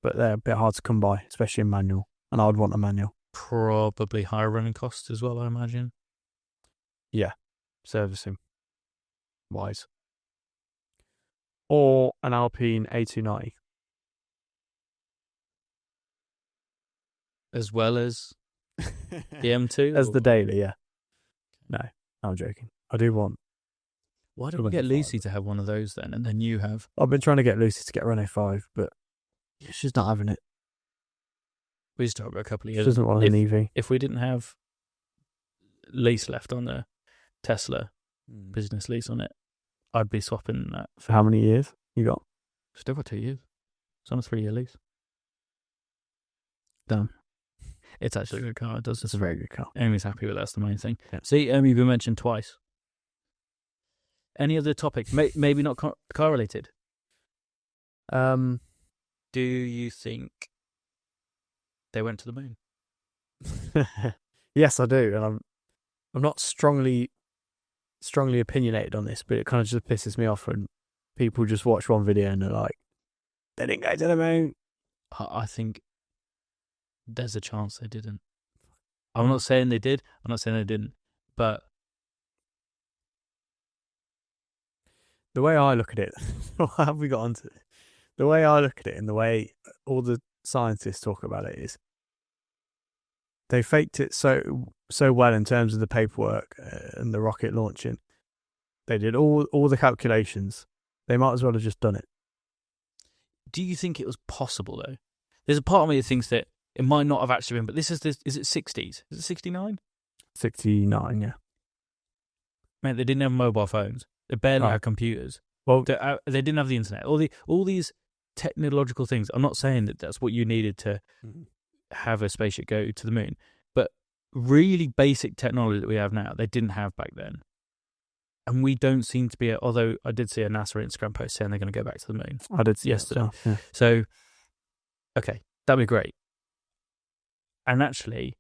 But they're a bit hard to come by, especially in manual. And I would want a manual. Probably higher running costs as well, I imagine. Yeah. Servicing wise. Or an Alpine A290. As well as the M2? As the daily, yeah. No, I'm joking. I do want. Why don't we get Lucy to have one of those then, and then you have? I've been trying to get Lucy to get Renault 5, but she's not having it. We just talked about a couple of years. She doesn't want an EV. If we didn't have lease left on the Tesla, business lease on it, I'd be swapping that. For how many years you got? Still got 2 years. It's on a 3-year lease. Damn. It's actually a good car. It's a very good car. Amy's happy with that's the main thing. Yeah. See, you've been mentioned twice. Any other topic? Maybe not car related. Do you think they went to the moon? Yes, I do, and I'm not strongly opinionated on this, but it kind of just pisses me off when people just watch one video and they're like, they didn't go to the moon. I think there's a chance they didn't. I'm not saying they did. I'm not saying they didn't. But the way I look at it, how have we got onto it? The way I look at it and the way all the scientists talk about it is they faked it so well in terms of the paperwork and the rocket launching. They did all the calculations. They might as well have just done it. Do you think it was possible, though? There's a part of me that thinks that it might not have actually been, but is it 60s? Is it 69? 69, yeah. Man, they didn't have mobile phones. They barely had computers. Well, they didn't have the internet. All these technological things. I'm not saying that that's what you needed to have a spaceship go to the moon, but really basic technology that we have now, they didn't have back then. And we don't seem to be, although I did see a NASA Instagram post saying they're going to go back to the moon. I did see yesterday. That, yeah. So, okay, that'd be great. And actually,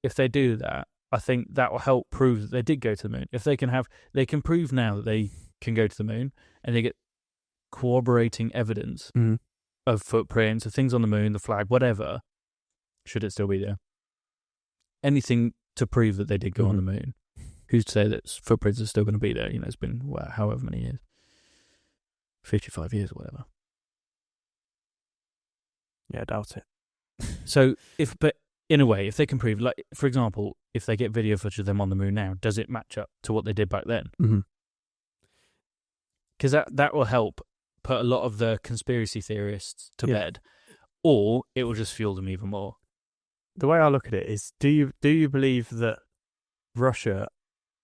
if they do that, I think that will help prove that they did go to the moon. If they can prove now that they can go to the moon, and they get corroborating evidence of footprints, of things on the moon, the flag, whatever, should it still be there? Anything to prove that they did go on the moon. Who's to say that footprints are still going to be there? You know, it's been however many years, 55 years or whatever. Yeah, I doubt it. So, but in a way, if they can prove, like, for example, if they get video footage of them on the moon now, does it match up to what they did back then? Because that will help put a lot of the conspiracy theorists to bed, or it will just fuel them even more. The way I look at it is, do you believe that Russia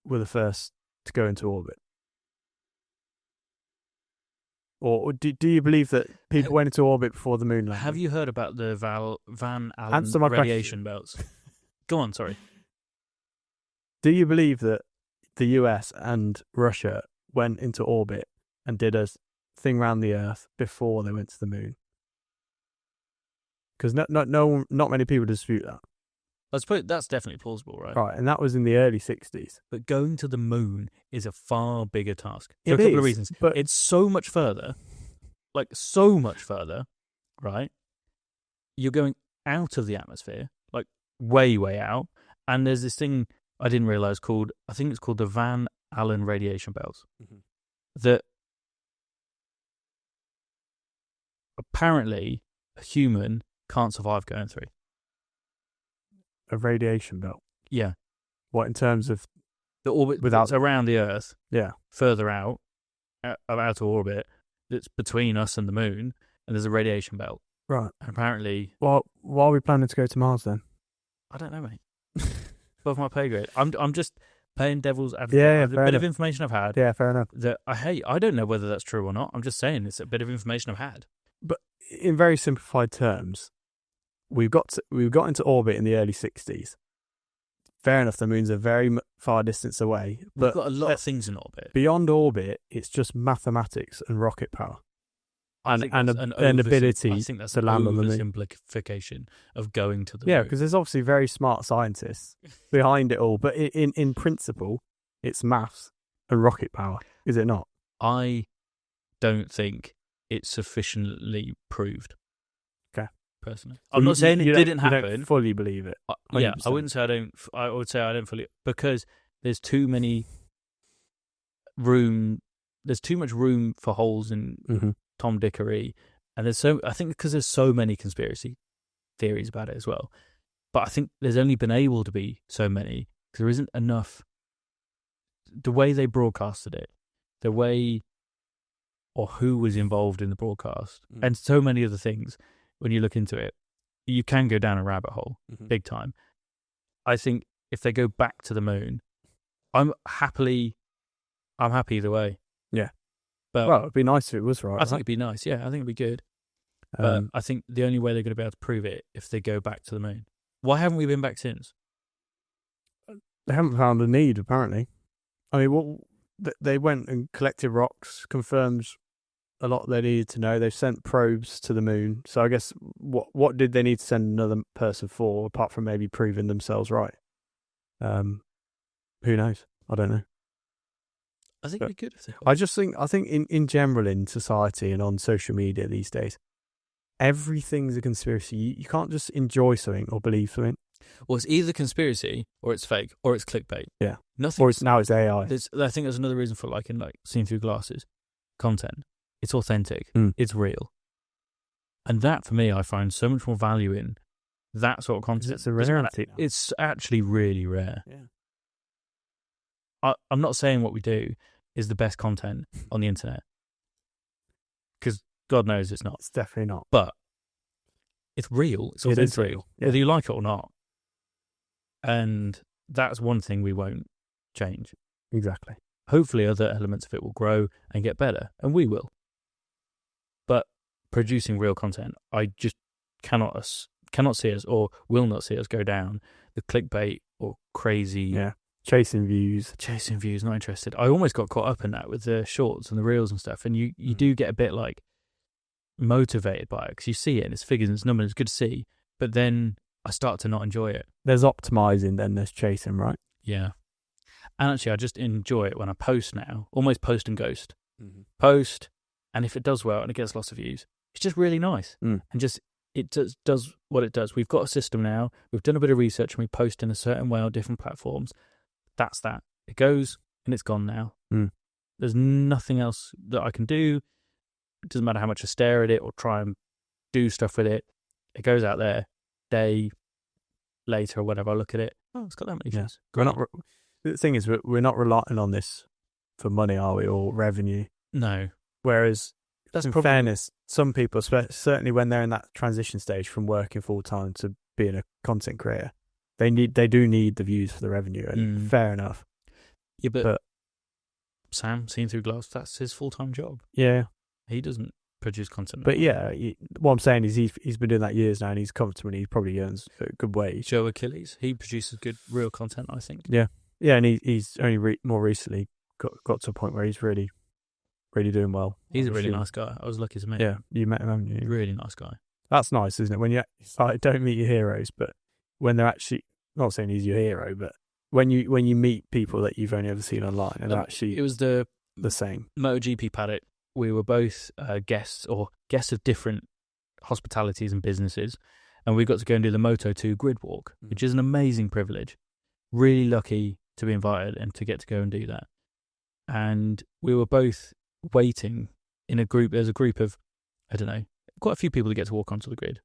were the first to go into orbit? Or do you believe that people went into orbit before the moon landing? Have you heard about the Van Allen radiation belts? Go on, sorry. Do you believe that the US and Russia went into orbit and did a thing around the Earth before they went to the moon? Because not many people dispute that. I suppose that's definitely plausible, right? Right, and that was in the early 60s. But going to the moon is a far bigger task. For It a couple is, of reasons. but It's so much further, like so much further, right? You're going out of the atmosphere, like way, way out. And there's this thing I didn't realize I think it's called the Van Allen radiation belts, that apparently a human can't survive going through. a radiation belt. Yeah. What, in terms of The orbit without that's around the Earth, yeah, further out of outer orbit, that's between us and the moon, and there's a radiation belt. right? And apparently, Well, why are we planning to go to Mars then? I don't know, mate. Above my pay grade. I'm just playing devil's advocate. Yeah, a fair bit enough. of information I've had Yeah, fair enough. that I hate. I don't know whether that's true or not. I'm just saying it's a bit of information I've had. But in very simplified terms, we got into orbit in the early 60s. Fair enough, the moon's a very far distance away, We've but got a lot of things in orbit. beyond orbit, it's just mathematics and rocket power. And an I ability think that's to an land on the moon. oversimplification of going to the Yeah, moon. because there's obviously very smart scientists behind it all. But in principle, it's maths and rocket power, is it not? I don't think it's sufficiently proved. Okay. Personally, I'm not saying it didn't You happen. don't fully believe it. Yeah, 100%. I wouldn't say I don't. I would say I don't fully, because there's too many room. There's too much room for holes in Tom Dickery, and I think because there's so many conspiracy theories about it as well. But I think there's only been able to be so many because there isn't enough. The way they broadcasted it, the way or who was involved in the broadcast, and so many other things. When you look into it, you can go down a rabbit hole big time. I think if they go back to the moon, I'm happy either way. Yeah. But Well, it'd be nice if it was right. I think it'd be nice. Yeah, I think it'd be good. But I think the only way they're going to be able to prove it if they go back to the moon. Why haven't we been back since? They haven't found a need, apparently. I mean, they went and collected rocks, confirmed a lot they needed to know. They've sent probes to the moon. So I guess what did they need to send another person for, apart from maybe proving themselves right? Who knows? I don't know. I think it'd be good if they I think in general in society and on social media these days, everything's a conspiracy. You can't just enjoy something or believe something. Well, it's either conspiracy or it's fake or it's clickbait. Yeah. Nothing. Or now it's AI. I think there's another reason for liking seeing through glasses content. It's authentic. It's real. And that, for me, I find so much more value in that sort of content. It's a rarity now. It's actually really rare. Yeah. I'm not saying what we do is the best content on the internet, because God knows it's not. It's definitely not. But it's real. It's authentic. It is real. Yeah. Whether you like it or not. And that's one thing we won't change. Exactly. Hopefully other elements of it will grow and get better, and we will. But producing real content, I just cannot see us, or will not see us, go down the clickbait or crazy chasing views, not interested. I almost got caught up in that with the shorts and the reels and stuff, and you do get a bit motivated by it because you see it and it's figures and it's numbers, it's good to see, but then I start to not enjoy it. There's optimizing, then there's chasing, right? Yeah. And actually I just enjoy it when I post now, almost post and ghost. Post, and if it does well and it gets lots of views, it's just really nice. And just it does what it does. We've got a system now, we've done a bit of research, and we post in a certain way on different platforms. That's that. It goes and it's gone now. There's nothing else that I can do. It doesn't matter how much I stare at it or try and do stuff with it. It goes out there, day later or whatever, I look at it. Oh, it's got that many views. The thing is, we're not relying on this for money, are we, or revenue? No. Whereas, in fairness, some people, certainly when they're in that transition stage from working full time to being a content creator, they do need the views for the revenue, and fair enough. Yeah, but Sam, Seen Through Glass, that's his full-time job. Yeah. He doesn't produce content. But what I'm saying is he's been doing that years now, and he's comfortable, and he probably earns a good wage. Joe Achilles, he produces good real content, I think. Yeah, and he's only more recently got to a point where he's really, really doing well. He's a really nice guy. I was lucky to meet him. Yeah, you met him, haven't you? Really nice guy. That's nice, isn't it? When you don't meet your heroes, but when they're actually not saying he's your hero, but when you meet people that you've only ever seen online, and actually it was the same MotoGP paddock. We were both guests of different hospitalities and businesses, and we got to go and do the Moto2 grid walk, which is an amazing privilege. Really lucky to be invited and to get to go and do that. And we were both waiting in a group. There's a group of, I don't know, quite a few people that get to walk onto the grid.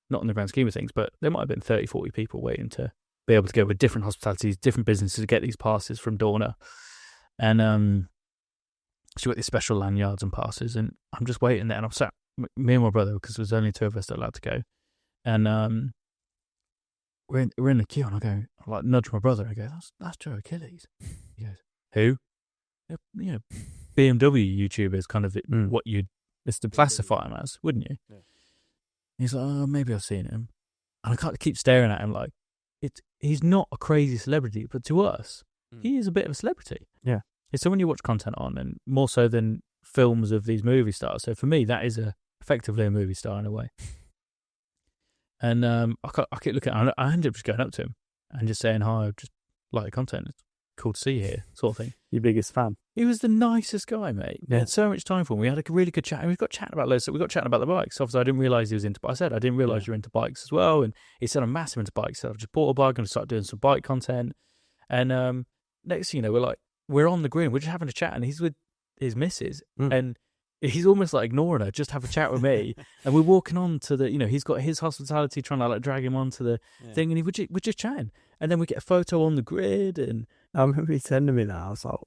Not in the grand scheme of things, but there might have been 30, 40 people waiting to be able to go with different hospitalities, different businesses to get these passes from Dorna. And so we got these special lanyards and passes, and I'm just waiting there, and I'm sat, me and my brother, because there was only two of us that allowed to go. And we're in the queue, and I like nudge my brother, and I go, that's Joe Achilles. He goes, who? You know, BMW YouTubers, kind of what you'd classify him as, wouldn't you? Yeah. He's like, oh, maybe I've seen him. And I can't keep staring at him like, he's not a crazy celebrity, but to us, he is a bit of a celebrity. Yeah. It's someone you watch content on, and more so than films of these movie stars. So for me, that is effectively a movie star in a way. And I keep looking at him. I ended up just going up to him and just saying, hi, I just like the content. It's cool to see you here, sort of thing. Your biggest fan. He was the nicest guy, mate. We had so much time for him. We had a really good chat. And we got chatting about loads. We got chatting about the bikes. Obviously, I didn't realise he was into. I said I didn't realise you were into bikes as well. And he said I'm massive into bikes. So I've just bought a bike and started doing some bike content. And next thing you know, we're on the green. We're just having a chat, and he's with his missus, and he's almost like ignoring her, just have a chat with me. And we're walking on to the, he's got his hospitality trying to like drag him onto the thing, and we're just chatting. And then we get a photo on the grid, and I remember he sending me that. I was like,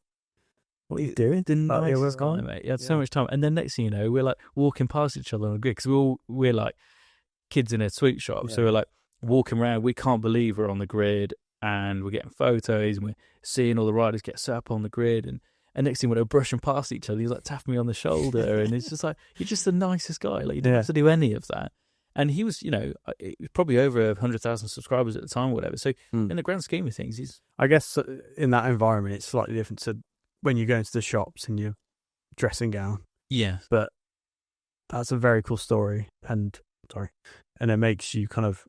what are you doing? The nicest guy, mate. He had so much time. And then next thing you know, we're like walking past each other on the grid, because we're like kids in a sweet shop. Yeah. So we're like walking around. We can't believe we're on the grid, and we're getting photos, and we're seeing all the riders get set up on the grid. And next thing we're brushing past each other, he's like tapping me on the shoulder, and it's just like, you're just the nicest guy. Like, you don't have to do any of that. And he was, probably over 100,000 subscribers at the time or whatever. So in the grand scheme of things, I guess in that environment, it's slightly different to when you go into the shops in your dressing gown. Yeah. But that's a very cool story. And it makes you kind of,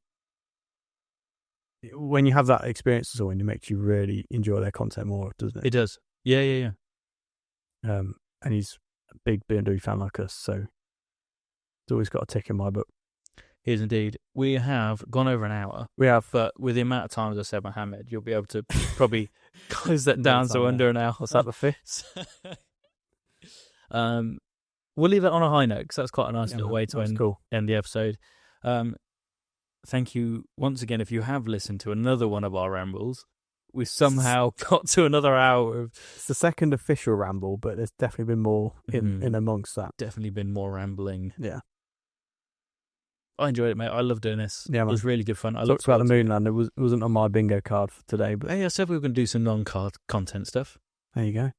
when you have that experience as well, it makes you really enjoy their content more, doesn't it? It does. Yeah. And he's a big BMW fan like us, so it's always got a tick in my book. He is indeed. We have gone over an hour. We have. But with the amount of times I said Mohammed, you'll be able to probably close that down to under an hour. What's that, the fifth? We'll leave it on a high note, because that's quite a nice little way to end the episode. Thank you once again if you have listened to another one of our rambles. We've somehow got to another hour. It's the second official ramble, but there's definitely been more in amongst that. Definitely been more rambling. Yeah. I enjoyed it, mate. I love doing this. Yeah, man. It was really good fun. I talked about the moon land. It wasn't on my bingo card for today. But hey, I said we were going to do some non-card content stuff. There you go.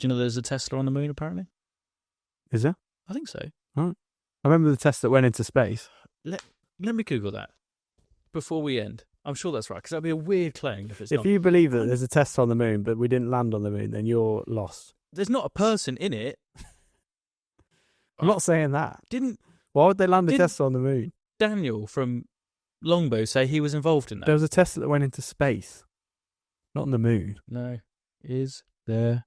Do you know there's a Tesla on the moon, apparently? Is there? I think so. All right. I remember the Tesla that went into space. Let me Google that before we end. I'm sure that's right, because that'd be a weird claim if it's not. If you believe that there's a Tesla on the moon, but we didn't land on the moon, then you're lost. There's not a person in it. I'm not saying that. Why would they land a Tesla on the moon? Daniel from Longbow say he was involved in that. There was a Tesla that went into space, not on the moon. No. Is there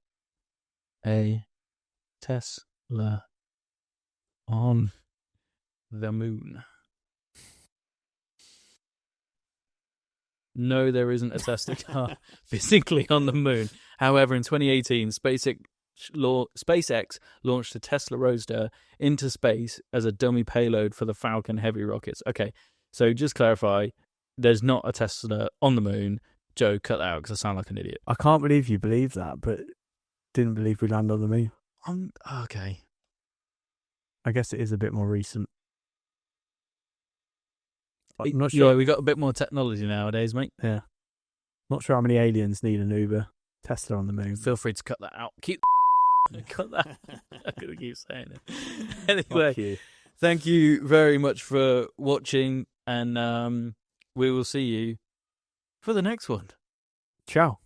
a Tesla on the moon? No, there isn't a Tesla car physically on the moon. However, in 2018, SpaceX launched a Tesla Roadster into space as a dummy payload for the Falcon Heavy rockets. Okay, so just clarify, there's not a Tesla on the moon. Joe, cut that out because I sound like an idiot. I can't believe you believe that, but didn't believe we landed on the moon. Okay. I guess it is a bit more recent. I'm not sure. Yeah, we got a bit more technology nowadays, mate. Yeah. Not sure how many aliens need an Uber Tesla on the moon. Feel free to cut that out. Cut that. I'm going to keep saying it. Anyway, thank you very much for watching, and we will see you for the next one. Ciao.